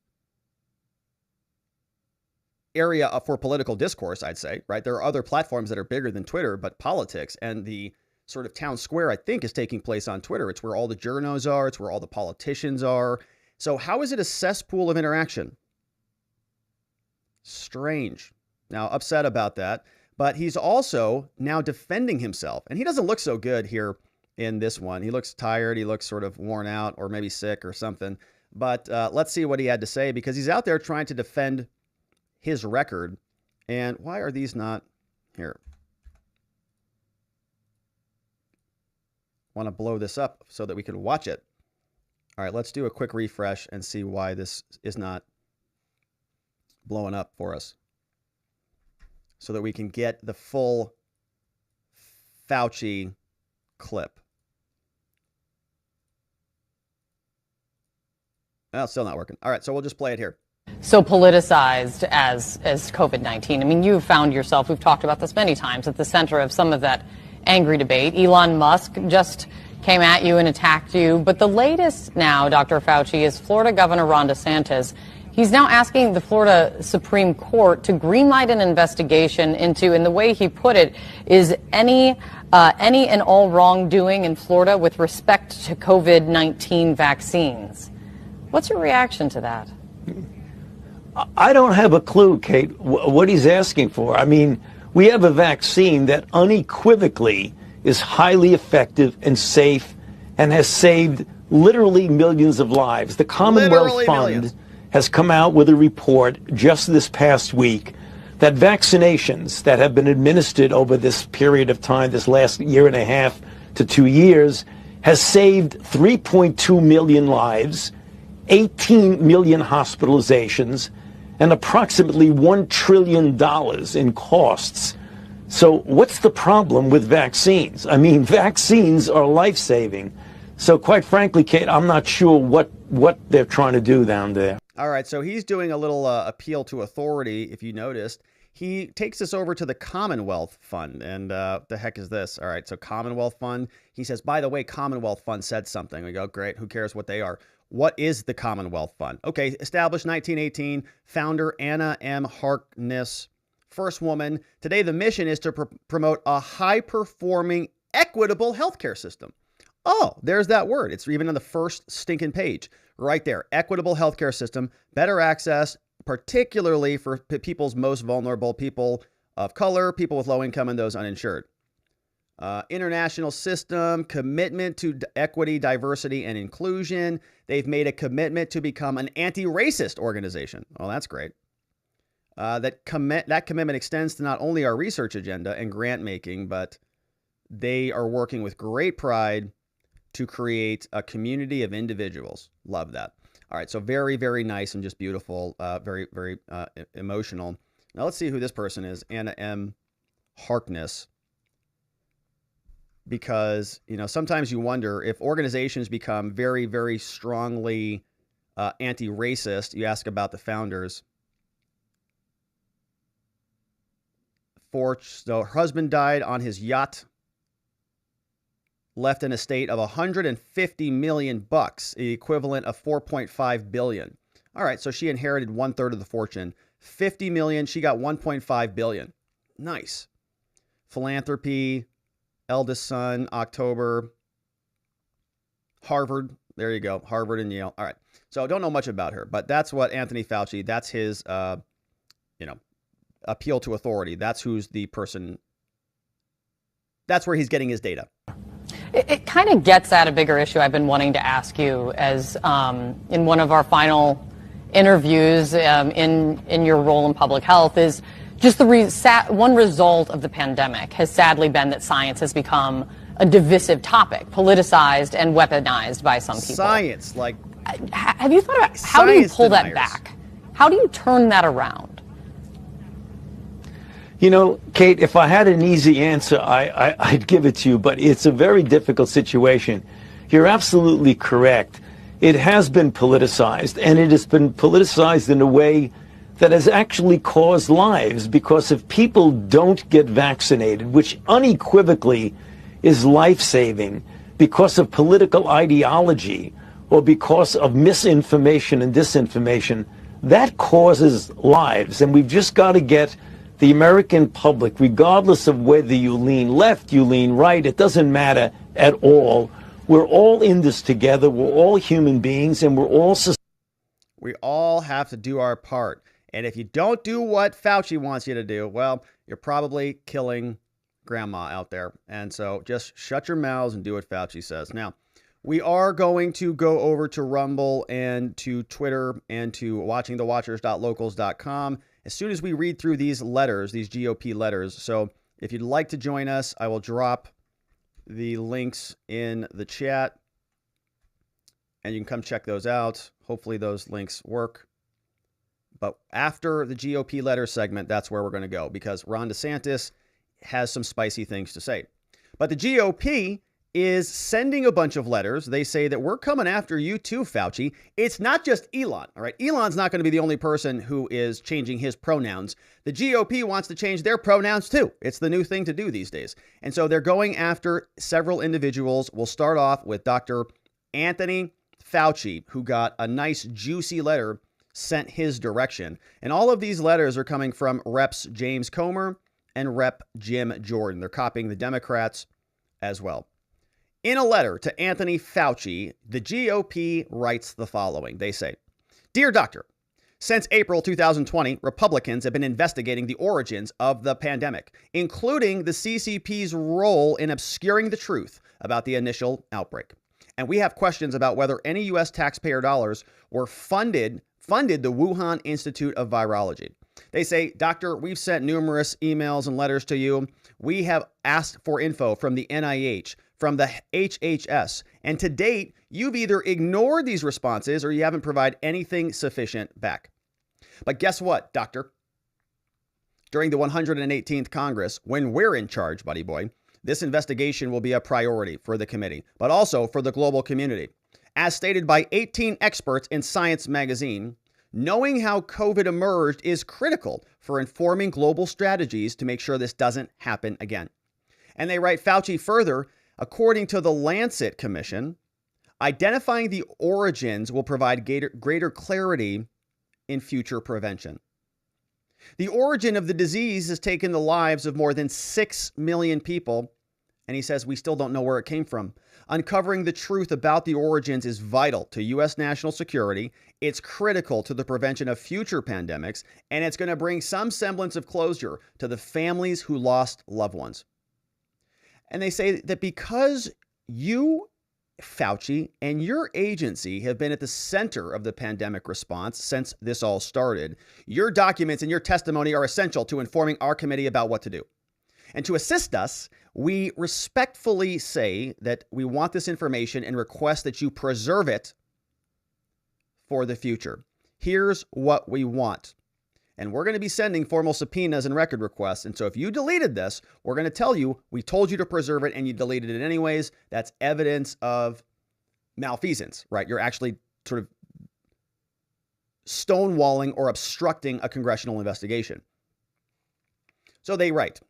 area for political discourse, I'd say, right? There are other platforms that are bigger than Twitter, but politics and the sort of town square, I think, is taking place on Twitter. It's where all the journos are. It's where all the politicians are. So how is it a cesspool of interaction? Strange. Now, upset about that, but he's also now defending himself, and he doesn't look so good here in this one. He looks tired. He looks sort of worn out or maybe sick or something. But let's see what he had to say, because he's out there trying to defend his record. And why are these not here? Want to blow this up so that we can watch it. All right, let's do a quick refresh and see why this is not blowing up for us so that we can get the full Fauci clip. Oh, still not working. All right, so we'll just play it here. So politicized as COVID-19. I mean, you've found yourself, we've talked about this many times, at the center of some of that angry debate. Elon Musk just came at you and attacked you. But the latest now, Dr. Fauci, is Florida Governor Ron DeSantis. He's now asking the Florida Supreme Court to greenlight an investigation into, and the way he put it, is any and all wrongdoing in Florida with respect to COVID-19 vaccines. What's your reaction to that? I don't have a clue, Kate, what he's asking for. I mean, we have a vaccine that unequivocally is highly effective and safe and has saved literally millions of lives. The Commonwealth Fund has come out with a report just this past week that vaccinations that have been administered over this period of time, this last year and a half to 2 years, has saved 3.2 million lives, 18 million hospitalizations, and approximately $1 trillion in costs. So what's the problem with vaccines? I mean, vaccines are life-saving. So quite frankly, Kate, I'm not sure what they're trying to do down there. All right, so he's doing a little appeal to authority, if you noticed. He takes us over to the Commonwealth Fund. And the heck is this? All right, so Commonwealth Fund. He says, by the way, Commonwealth Fund said something. We go, great, who cares what they are? What is the Commonwealth Fund? Okay, established 1918, founder Anna M. Harkness, first woman. Today, the mission is to promote a high-performing, equitable healthcare system. Oh, there's that word. It's even on the first stinking page right there. Equitable healthcare system, better access, particularly for people's most vulnerable, people of color, people with low income, and those uninsured. International system, commitment to equity, diversity, and inclusion. They've made a commitment to become an anti-racist organization. Well, that's great. That commitment extends to not only our research agenda and grant making, but they are working with great pride to create a community of individuals. Love that. All right, so very, very nice and just beautiful, very, very emotional. Now let's see who this person is, Anna M. Harkness. Because, you know, sometimes you wonder if organizations become very, very strongly anti-racist. You ask about the founders. So her husband died on his yacht, left an estate of $150 million, the equivalent of $4.5 billion. All right, so she inherited 1/3 of the fortune. $50 million, she got $1.5 billion. Nice. Philanthropy, eldest son, October, Harvard. There you go, Harvard and Yale. All right, so I don't know much about her, but that's what Anthony Fauci, that's his, appeal to authority. That's who's the person. That's where he's getting his data. It kind of gets at a bigger issue I've been wanting to ask you as in one of our final interviews in your role in public health is just the one result of the pandemic has sadly been that science has become a divisive topic, politicized and weaponized by some people. Science, like... Have you thought about how do you pull that back? How do you turn that around? You know, Kate, if I had an easy answer, I'd give it to you, but it's a very difficult situation. You're absolutely correct. It has been politicized, and it has been politicized in a way that has actually caused lives, because if people don't get vaccinated, which unequivocally is life-saving, because of political ideology or because of misinformation and disinformation, that causes lives, and we've just got to get the American public, regardless of whether you lean left, you lean right, it doesn't matter at all. We're all in this together. We're all human beings, and we're all... We all have to do our part. And if you don't do what Fauci wants you to do, well, you're probably killing grandma out there. And so just shut your mouths and do what Fauci says. Now, we are going to go over to Rumble and to Twitter and to watchingthewatchers.locals.com as soon as we read through these letters, these GOP letters. So if you'd like to join us, I will drop the links in the chat and you can come check those out. Hopefully those links work. But after the GOP letter segment, that's where we're going to go, because Ron DeSantis has some spicy things to say. But the GOP is sending a bunch of letters. They say that we're coming after you too, Fauci. It's not just Elon, all right? Elon's not going to be the only person who is changing his pronouns. The GOP wants to change their pronouns too. It's the new thing to do these days. And so they're going after several individuals. We'll start off with Dr. Anthony Fauci, who got a nice juicy letter sent his direction. And all of these letters are coming from Reps James Comer and Rep Jim Jordan. They're copying the Democrats as well. In a letter to Anthony Fauci, the GOP writes the following. They say, "Dear Doctor, since April 2020, Republicans have been investigating the origins of the pandemic, including the CCP's role in obscuring the truth about the initial outbreak. And we have questions about whether any U.S. taxpayer dollars were funded the Wuhan Institute of Virology. They say, Doctor, we've sent numerous emails and letters to you. We have asked for info from the NIH, from the HHS, and to date, you've either ignored these responses or you haven't provided anything sufficient back. But guess what, Doctor? During the 118th Congress, when we're in charge, buddy boy, this investigation will be a priority for the committee, but also for the global community. As stated by 18 experts in Science magazine, knowing how COVID emerged is critical for informing global strategies to make sure this doesn't happen again." And they write Fauci further, according to the Lancet Commission, identifying the origins will provide greater clarity in future prevention. The origin of the disease has taken the lives of more than 6 million people, and he says we still don't know where it came from. Uncovering the truth about the origins is vital to U.S. national security. It's critical to the prevention of future pandemics, and it's going to bring some semblance of closure to the families who lost loved ones. And they say that because you, Fauci, and your agency have been at the center of the pandemic response since this all started, your documents and your testimony are essential to informing our committee about what to do. And to assist us, we respectfully say that we want this information and request that you preserve it for the future. Here's what we want. And we're going to be sending formal subpoenas and record requests. And so if you deleted this, we're going to tell you we told you to preserve it and you deleted it anyways. That's evidence of malfeasance, right? You're actually sort of stonewalling or obstructing a congressional investigation. So they write,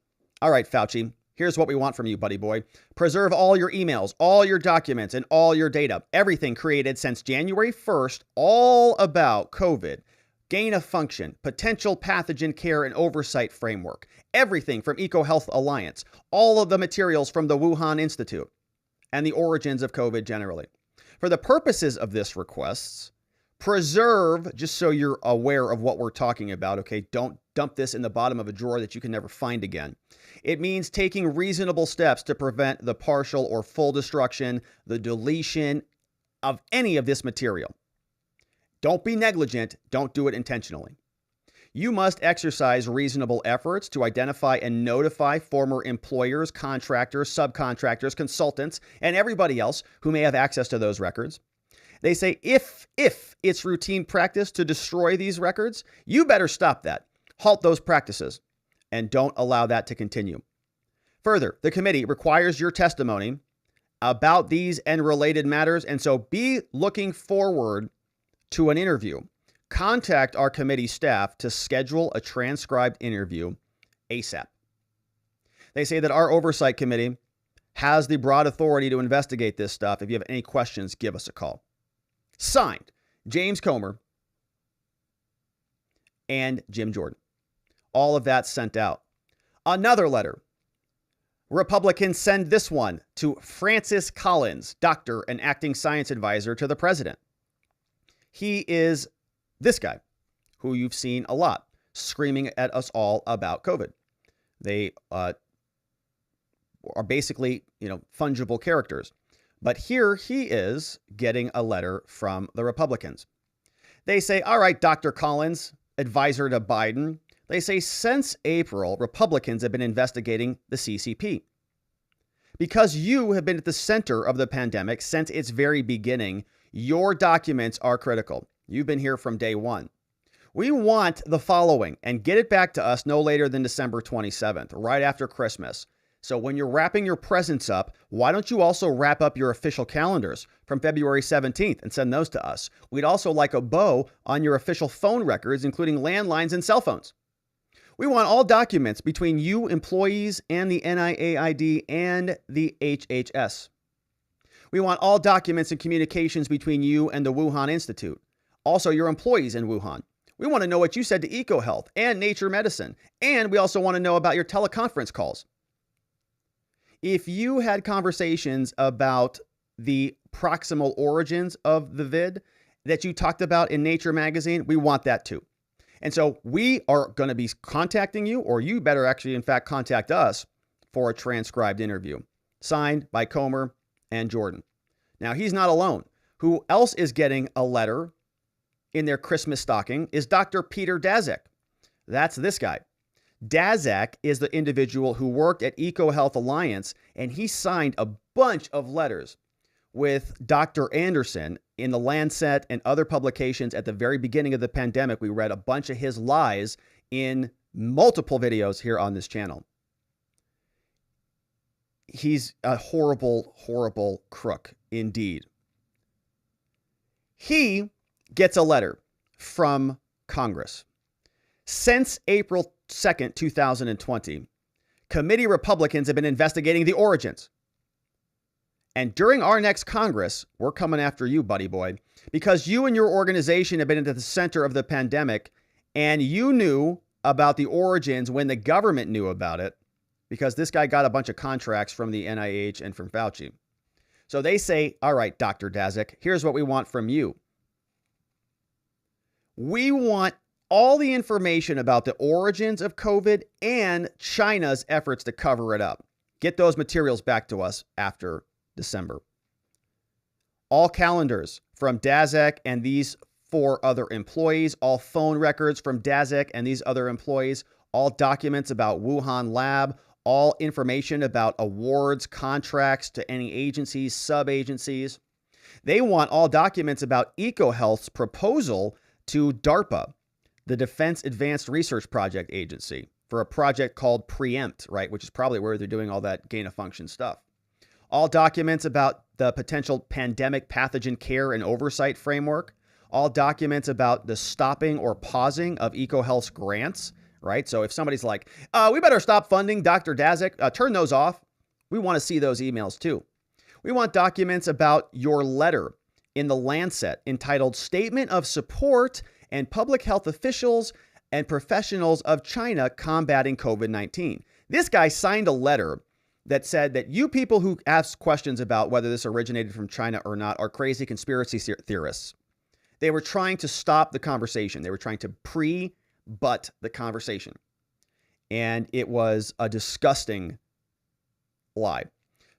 all right, Fauci, here's what we want from you, buddy boy. Preserve all your emails, all your documents, and all your data. Everything created since January 1st, all about COVID. Gain of function, potential pathogen care and oversight framework, everything from EcoHealth Alliance, all of the materials from the Wuhan Institute, and the origins of COVID generally. For the purposes of this request, preserve, just so you're aware of what we're talking about, okay? Don't dump this in the bottom of a drawer that you can never find again. It means taking reasonable steps to prevent the partial or full destruction, the deletion of any of this material. Don't be negligent. Don't do it intentionally. You must exercise reasonable efforts to identify and notify former employers, contractors, subcontractors, consultants, and everybody else who may have access to those records. They say if it's routine practice to destroy these records, you better stop that. Halt those practices and don't allow that to continue. Further, the committee requires your testimony about these and related matters, and so be looking forward to an interview. Contact our committee staff to schedule a transcribed interview ASAP. They say that our oversight committee has the broad authority to investigate this stuff. If you have any questions, give us a call. Signed, James Comer and Jim Jordan. All of that sent out. Another letter. Republicans send this one to Francis Collins, doctor and acting science advisor to the president. He is this guy who you've seen a lot screaming at us all about COVID. They are basically, fungible characters. But here he is getting a letter from the Republicans. They say, all right, Dr. Collins, advisor to Biden. They say since April, Republicans have been investigating the CCP. Because you have been at the center of the pandemic since its very beginning, your documents are critical. You've been here from day one. We want the following, and get it back to us no later than December 27th, right after Christmas. So when you're wrapping your presents up, why don't you also wrap up your official calendars from February 17th and send those to us? We'd also like a bow on your official phone records, including landlines and cell phones. We want all documents between you employees and the NIAID and the HHS. We want all documents and communications between you and the Wuhan Institute. Also your employees in Wuhan. We want to know what you said to EcoHealth and Nature Medicine. And we also want to know about your teleconference calls. If you had conversations about the proximal origins of the vid that you talked about in Nature magazine, we want that too. And so we are going to be contacting you, or you better actually, in fact, contact us for a transcribed interview. Signed by Comer and Jordan. Now, he's not alone. Who else is getting a letter in their Christmas stocking is Dr. Peter Daszak. That's this guy. Daszak is the individual who worked at EcoHealth Alliance, and he signed a bunch of letters with Dr. Anderson in the Lancet and other publications at the very beginning of the pandemic. We read a bunch of his lies in multiple videos here on this channel. He's a horrible, horrible crook indeed. He gets a letter from Congress. Since April 2nd, 2020, committee Republicans have been investigating the origins. And during our next Congress, we're coming after you, buddy boy, because you and your organization have been at the center of the pandemic, and you knew about the origins when the government knew about it, because this guy got a bunch of contracts from the NIH and from Fauci. So they say, all right, Dr. Daszak, here's what we want from you. We want all the information about the origins of COVID and China's efforts to cover it up. Get those materials back to us after December. All calendars from Daszak and these 4 other employees, all phone records from Daszak and these other employees, all documents about Wuhan lab, all information about awards, contracts to any agencies, sub-agencies. They want all documents about EcoHealth's proposal to DARPA, the Defense Advanced Research Project Agency, for a project called Preempt, right? Which is probably where they're doing all that gain-of-function stuff. All documents about the potential pandemic pathogen care and oversight framework. All documents about the stopping or pausing of EcoHealth's grants, right? So if somebody's like, we better stop funding Dr. Daszak, turn those off. We want to see those emails too. We want documents about your letter in the Lancet entitled Statement of Support and Public Health Officials and Professionals of China Combating COVID-19. This guy signed a letter that said that you people who ask questions about whether this originated from China or not are crazy conspiracy theorists. They were trying to stop the conversation. They were trying to pre-butt the conversation. And it was a disgusting lie.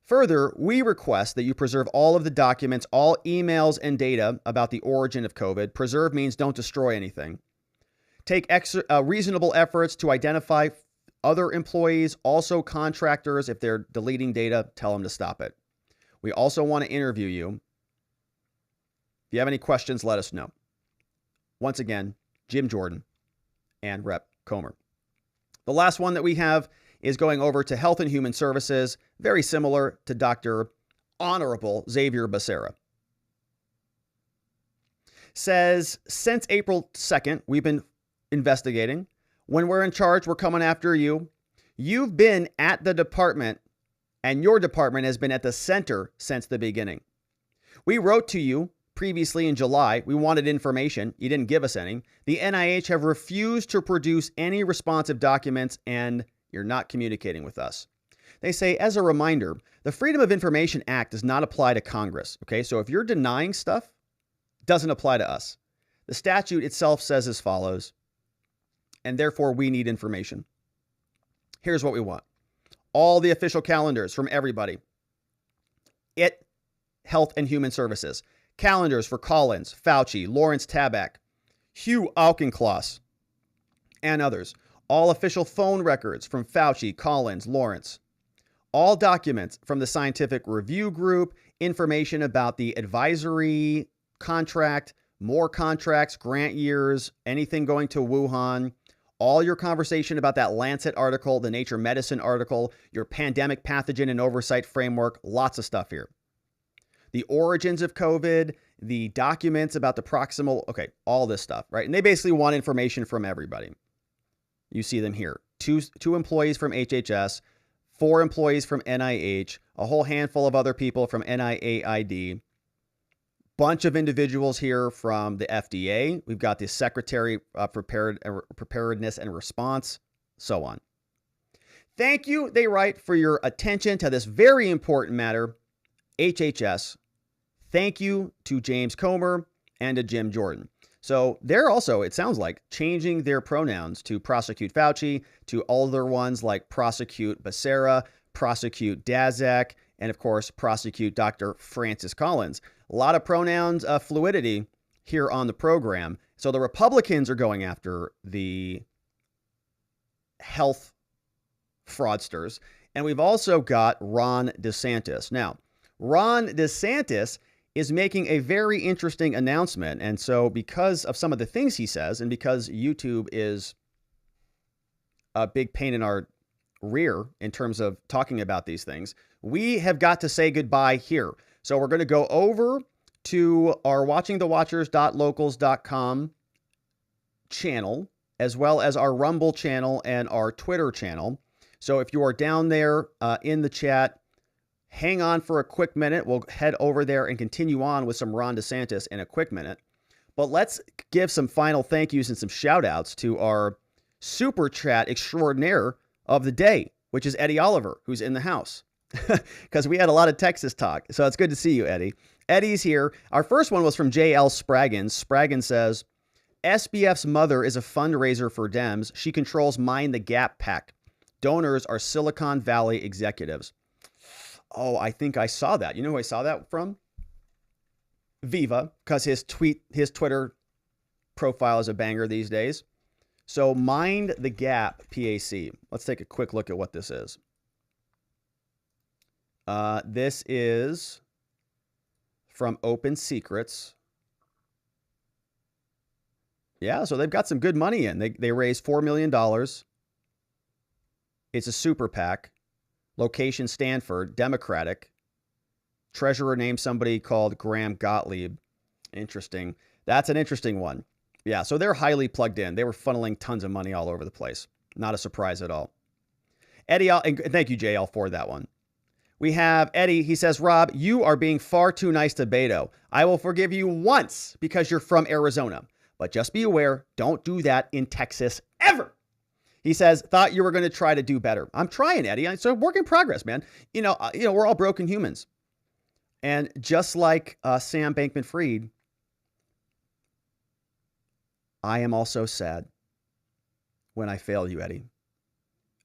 Further, we request that you preserve all of the documents, all emails and data about the origin of COVID. Preserve means don't destroy anything. Take reasonable efforts to identify other employees, also contractors. If they're deleting data, tell them to stop it. We also want to interview you. If you have any questions, let us know. Once again, Jim Jordan and Rep. Comer. The last one that we have is going over to Health and Human Services, very similar to Dr. Honorable Xavier Becerra. Says, since April 2nd, we've been investigating. When we're in charge, we're coming after you. You've been at the department, and your department has been at the center since the beginning. We wrote to you previously in July. We wanted information. You didn't give us any. The NIH have refused to produce any responsive documents, and you're not communicating with us. They say, as a reminder, the Freedom of Information Act does not apply to Congress. Okay, so if you're denying stuff, it doesn't apply to us. The statute itself says as follows, and therefore we need information. Here's what we want. All the official calendars from everybody at Health and Human Services. Calendars for Collins, Fauci, Lawrence Tabak, Hugh Auchincloss, and others. All official phone records from Fauci, Collins, Lawrence. All documents from the Scientific Review Group, information about the advisory contract, more contracts, grant years, anything going to Wuhan. all your conversation about that Lancet article, the Nature Medicine article, your pandemic pathogen and oversight framework, lots of stuff here. The origins of COVID, the documents about the proximal, okay, all this stuff, right? And they basically want information from everybody. You see them here. Two employees from HHS, 4 employees from NIH, a whole handful of other people from NIAID, bunch of individuals here from the FDA. We've got the Secretary of Preparedness and Response, so on. Thank you, they write, for your attention to this very important matter, HHS. Thank you to James Comer and to Jim Jordan. So they're also, it sounds like, changing their pronouns to Prosecute Fauci, to other ones like Prosecute Becerra, Prosecute Daszak, and of course, Prosecute Dr. Francis Collins. A lot of pronouns fluidity here on the program. So the Republicans are going after the health fraudsters. And we've also got Ron DeSantis. Now, Ron DeSantis is making a very interesting announcement. And so because of some of the things he says, and because YouTube is a big pain in our rear in terms of talking about these things, we have got to say goodbye here. So we're going to go over to our watchingthewatchers.locals.com channel, as well as our Rumble channel and our Twitter channel. So if you are down there in the chat, hang on for a quick minute. We'll head over there and continue on with some Ron DeSantis in a quick minute. But let's give some final thank yous and some shout outs to our super chat extraordinaire of the day, which is Eddie Oliver, who's in the house. Because we had a lot of Texas talk. So it's good to see you, Eddie. Eddie's here. Our first one was from JL Spraggins. Spraggins says, SBF's mother is a fundraiser for Dems. She controls Mind the Gap PAC. Donors are Silicon Valley executives. Oh, I think I saw that. You know who I saw that from? Viva, because his Twitter profile is a banger these days. So Mind the Gap PAC. Let's take a quick look at what this is. This is from Open Secrets. Yeah, so they've got some good money in. They raised $4 million. It's a super PAC. Location Stanford, Democratic. Treasurer named somebody called Graham Gottlieb. Interesting. That's an interesting one. Yeah, so they're highly plugged in. They were funneling tons of money all over the place. Not a surprise at all. Eddie, and thank you, JL, for that one. We have Eddie. He says, Rob, you are being far too nice to Beto. I will forgive you once because you're from Arizona. But just be aware, don't do that in Texas ever. He says, thought you were going to try to do better. I'm trying, Eddie. It's a work in progress, man. You know, we're all broken humans. And just like Sam Bankman-Fried, I am also sad when I fail you, Eddie.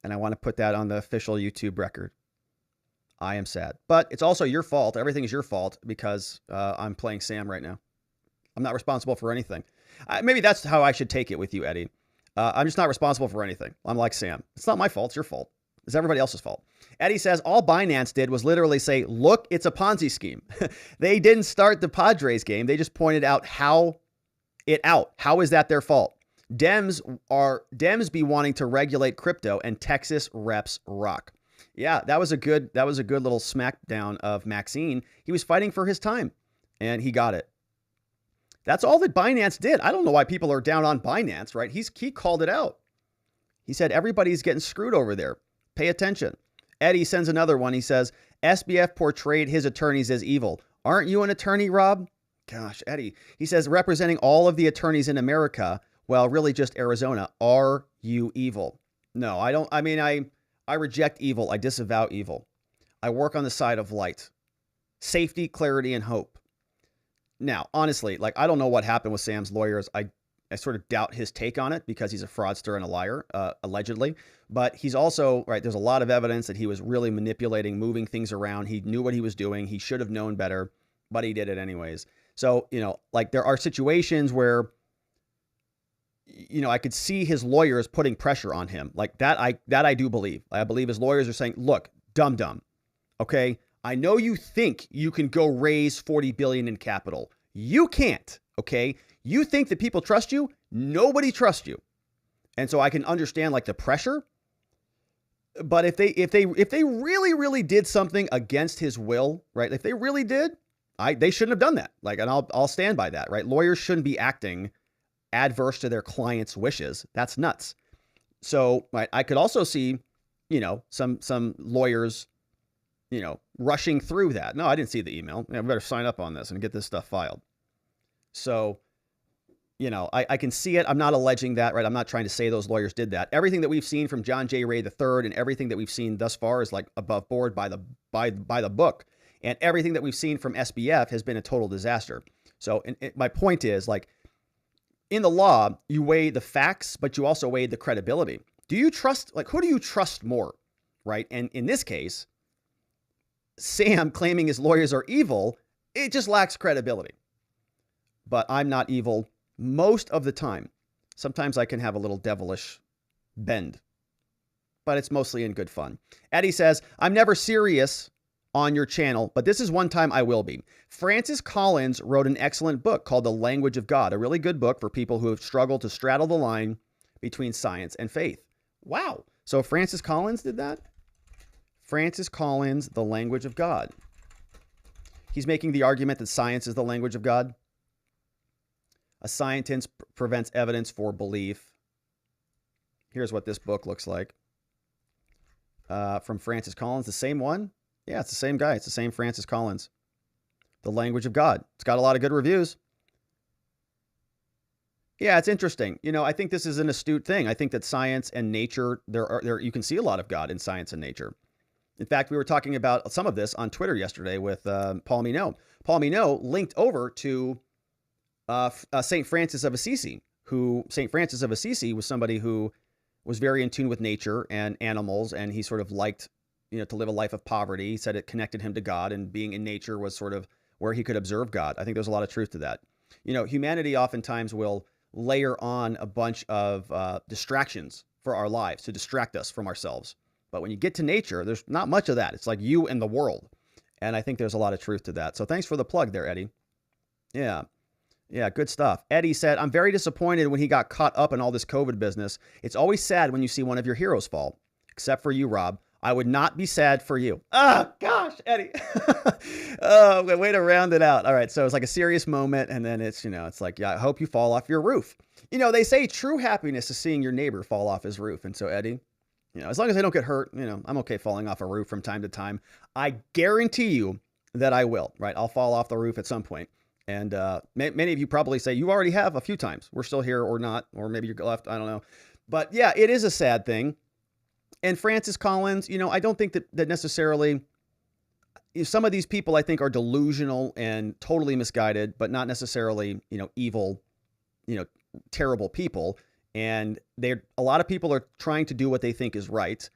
And I want to put that on the official YouTube record. I am sad. But it's also your fault. Everything is your fault because I'm playing Sam right now. I'm not responsible for anything. Maybe that's how I should take it with you, Eddie. I'm just not responsible for anything. I'm like Sam. It's not my fault. It's your fault. It's everybody else's fault. Eddie says, all Binance did was literally say, look, it's a Ponzi scheme. They didn't start the Padres game. They just pointed out how is that their fault? Dems be wanting to regulate crypto and Texas reps rock. Yeah, that was a good little smackdown of Maxine. He was fighting for his time and he got it. That's all that Binance did. I don't know why people are down on Binance, right? He called it out. He said, everybody's getting screwed over there. Pay attention. Eddie sends another one. He says, SBF portrayed his attorneys as evil. Aren't you an attorney, Rob? Gosh, Eddie. He says, representing all of the attorneys in America, well, really just Arizona. Are you evil? No, I don't. I mean, I reject evil. I disavow evil. I work on the side of light. Safety, clarity, and hope. Now, honestly, like, I don't know what happened with Sam's lawyers. I sort of doubt his take on it because he's a fraudster and a liar, allegedly. But he's also, right, there's a lot of evidence that he was really manipulating, moving things around. He knew what he was doing. He should have known better, but he did it anyways. So, like, there are situations where, I could see his lawyers putting pressure on him. Like that I do believe. I believe his lawyers are saying, look, dum-dum, okay? I know you think you can go raise $40 billion in capital. You can't, okay? You think that people trust you? Nobody trusts you. And so I can understand like the pressure. But if they really did something against his will, right? If they really did, they shouldn't have done that. Like, and I'll stand by that, right? Lawyers shouldn't be acting adverse to their clients' wishes. That's nuts. So, right, I could also see, some lawyers, rushing through that. No, I didn't see the email. I better sign up on this and get this stuff filed. So, I can see it. I'm not alleging that, right? I'm not trying to say those lawyers did that. Everything that we've seen from John J. Ray III and everything that we've seen thus far is like above board by the book. And everything that we've seen from SBF has been a total disaster. So my point is, like, in the law, you weigh the facts, but you also weigh the credibility. Do you trust, like, who do you trust more, right? And in this case, Sam claiming his lawyers are evil, it just lacks credibility. But I'm not evil most of the time. Sometimes I can have a little devilish bend, but it's mostly in good fun. Eddie says, I'm never serious on your channel, but this is one time I will be. Francis Collins wrote an excellent book called The Language of God, a really good book for people who have struggled to straddle the line between science and faith. Wow. So Francis Collins did that? Francis Collins, The Language of God. He's making the argument that science is the language of God. A scientist prevents evidence for belief. Here's what this book looks like. From Francis Collins, the same one? Yeah, it's the same guy. It's the same Francis Collins. The Language of God. It's got a lot of good reviews. Yeah, it's interesting. I think this is an astute thing. I think that science and nature, you can see a lot of God in science and nature. In fact, we were talking about some of this on Twitter yesterday with Paul Minot. Paul Minot linked over to St. Francis of Assisi, St. Francis of Assisi was somebody who was very in tune with nature and animals, and he sort of liked, to live a life of poverty. He said it connected him to God, and being in nature was sort of where he could observe God. I think there's a lot of truth to that. Humanity oftentimes will layer on a bunch of distractions for our lives to distract us from ourselves. But when you get to nature, there's not much of that. It's like you and the world. And I think there's a lot of truth to that. So thanks for the plug there, Eddie. Yeah. Yeah, good stuff. Eddie said, I'm very disappointed when he got caught up in all this COVID business. It's always sad when you see one of your heroes fall. Except for you, Rob. I would not be sad for you. Ah, gosh, Eddie. Oh, way to round it out. All right, so it's like a serious moment, and then it's, it's like, yeah, I hope you fall off your roof. They say true happiness is seeing your neighbor fall off his roof. And so, Eddie, as long as I don't get hurt, I'm okay falling off a roof from time to time. I guarantee you that I will, right? I'll fall off the roof at some point. And many of you probably say you already have a few times. We're still here or not, or maybe you're left. I don't know. But yeah, it is a sad thing. And Francis Collins, I don't think that necessarily some of these people I think are delusional and totally misguided, but not necessarily, evil, terrible people. And a lot of people are trying to do what they think is right.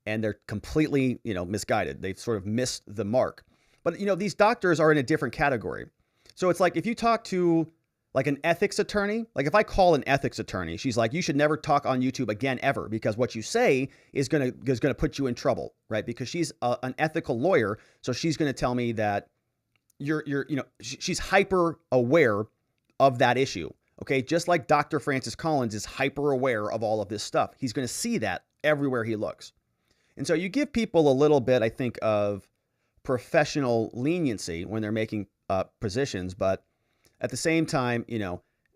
And they're completely, misguided. They've sort of missed the mark. But, these doctors are in a different category. So it's like if you talk to like an ethics attorney, like if I call an ethics attorney, she's like, you should never talk on YouTube again, ever, because what you say is going to put you in trouble, right? Because she's an ethical lawyer. So she's going to tell me that she's hyper aware of that issue. Okay. Just like Dr. Francis Collins is hyper aware of all of this stuff. He's going to see that everywhere he looks. And so you give people a little bit, I think, of professional leniency when they're making positions, but at the same time,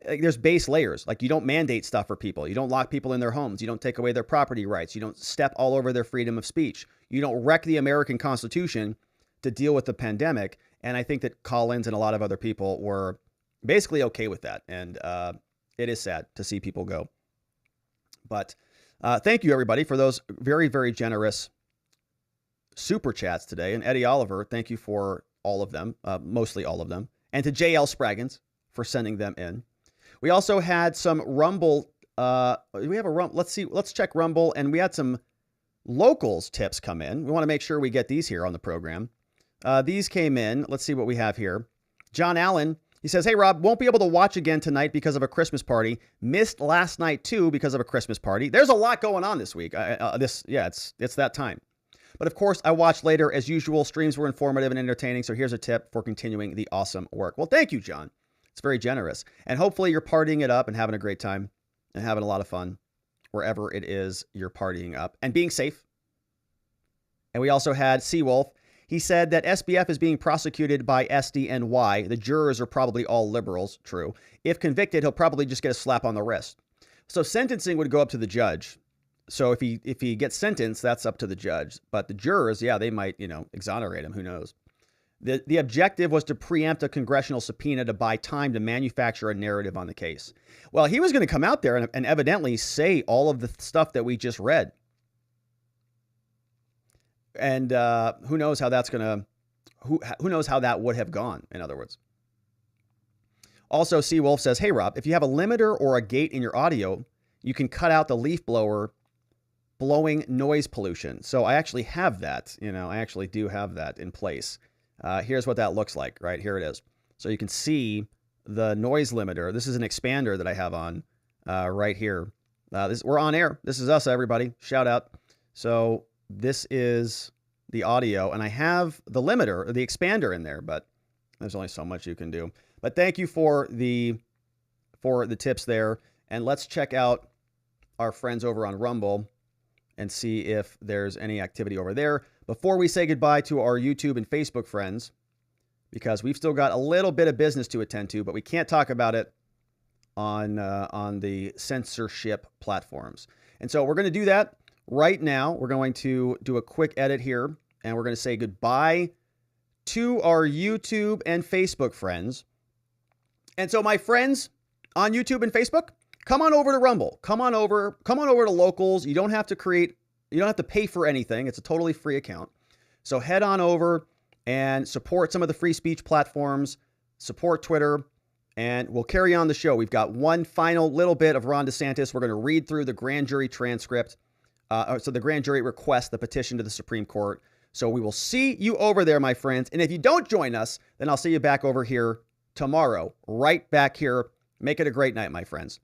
there's base layers. Like you don't mandate stuff for people. You don't lock people in their homes. You don't take away their property rights. You don't step all over their freedom of speech. You don't wreck the American Constitution to deal with the pandemic. And I think that Collins and a lot of other people were basically okay with that. And it is sad to see people go. But thank you, everybody, for those very, very generous super chats today. And Eddie Oliver, thank you for all of them, mostly all of them. And to JL Spraggins for sending them in. We also had some Rumble. We have a Rumble. Let's check Rumble. And we had some locals tips come in. We want to make sure we get these here on the program. These came in. Let's see what we have here. John Allen, he says, hey, Rob, won't be able to watch again tonight because of a Christmas party. Missed last night, too, because of a Christmas party. There's a lot going on this week. It's that time. But of course, I watched later as usual. Streams were informative and entertaining. So here's a tip for continuing the awesome work. Well, thank you, John. It's very generous. And hopefully you're partying it up and having a great time and having a lot of fun wherever it is you're partying up, and being safe. And we also had Seawolf. He said that SBF is being prosecuted by SDNY. The jurors are probably all liberals. True. If convicted, he'll probably just get a slap on the wrist. So sentencing would go up to the judge. So if he gets sentenced, that's up to the judge. But the jurors, yeah, they might, exonerate him. Who knows? The objective was to preempt a congressional subpoena to buy time to manufacture a narrative on the case. Well, he was going to come out there and evidently say all of the stuff that we just read. And who knows how that's going to, who knows how that would have gone, in other words. Also, Seawolf says, hey, Rob, if you have a limiter or a gate in your audio, you can cut out the leaf blower blowing noise pollution. So I actually have that. I actually do have that in place. Here's what that looks like, right? Here it is. So you can see the noise limiter. This is an expander that I have on right here. We're on air. This is us, everybody. Shout out. So this is the audio, and I have the limiter, or the expander in there, but there's only so much you can do. But thank you for the tips there. And let's check out our friends over on Rumble and see if there's any activity over there before we say goodbye to our YouTube and Facebook friends, because we've still got a little bit of business to attend to, but we can't talk about it on the censorship platforms. And so we're going to do that right now. We're going to do a quick edit here, and we're going to say goodbye to our YouTube and Facebook friends. And so my friends on YouTube and Facebook, come on over to Rumble. Come on over to Locals. You don't have to pay for anything. It's a totally free account. So head on over and support some of the free speech platforms, support Twitter, and we'll carry on the show. We've got one final little bit of Ron DeSantis. We're going to read through the grand jury transcript. So the grand jury request the petition to the Supreme Court. So we will see you over there, my friends. And if you don't join us, then I'll see you back over here tomorrow, right back here. Make it a great night, my friends.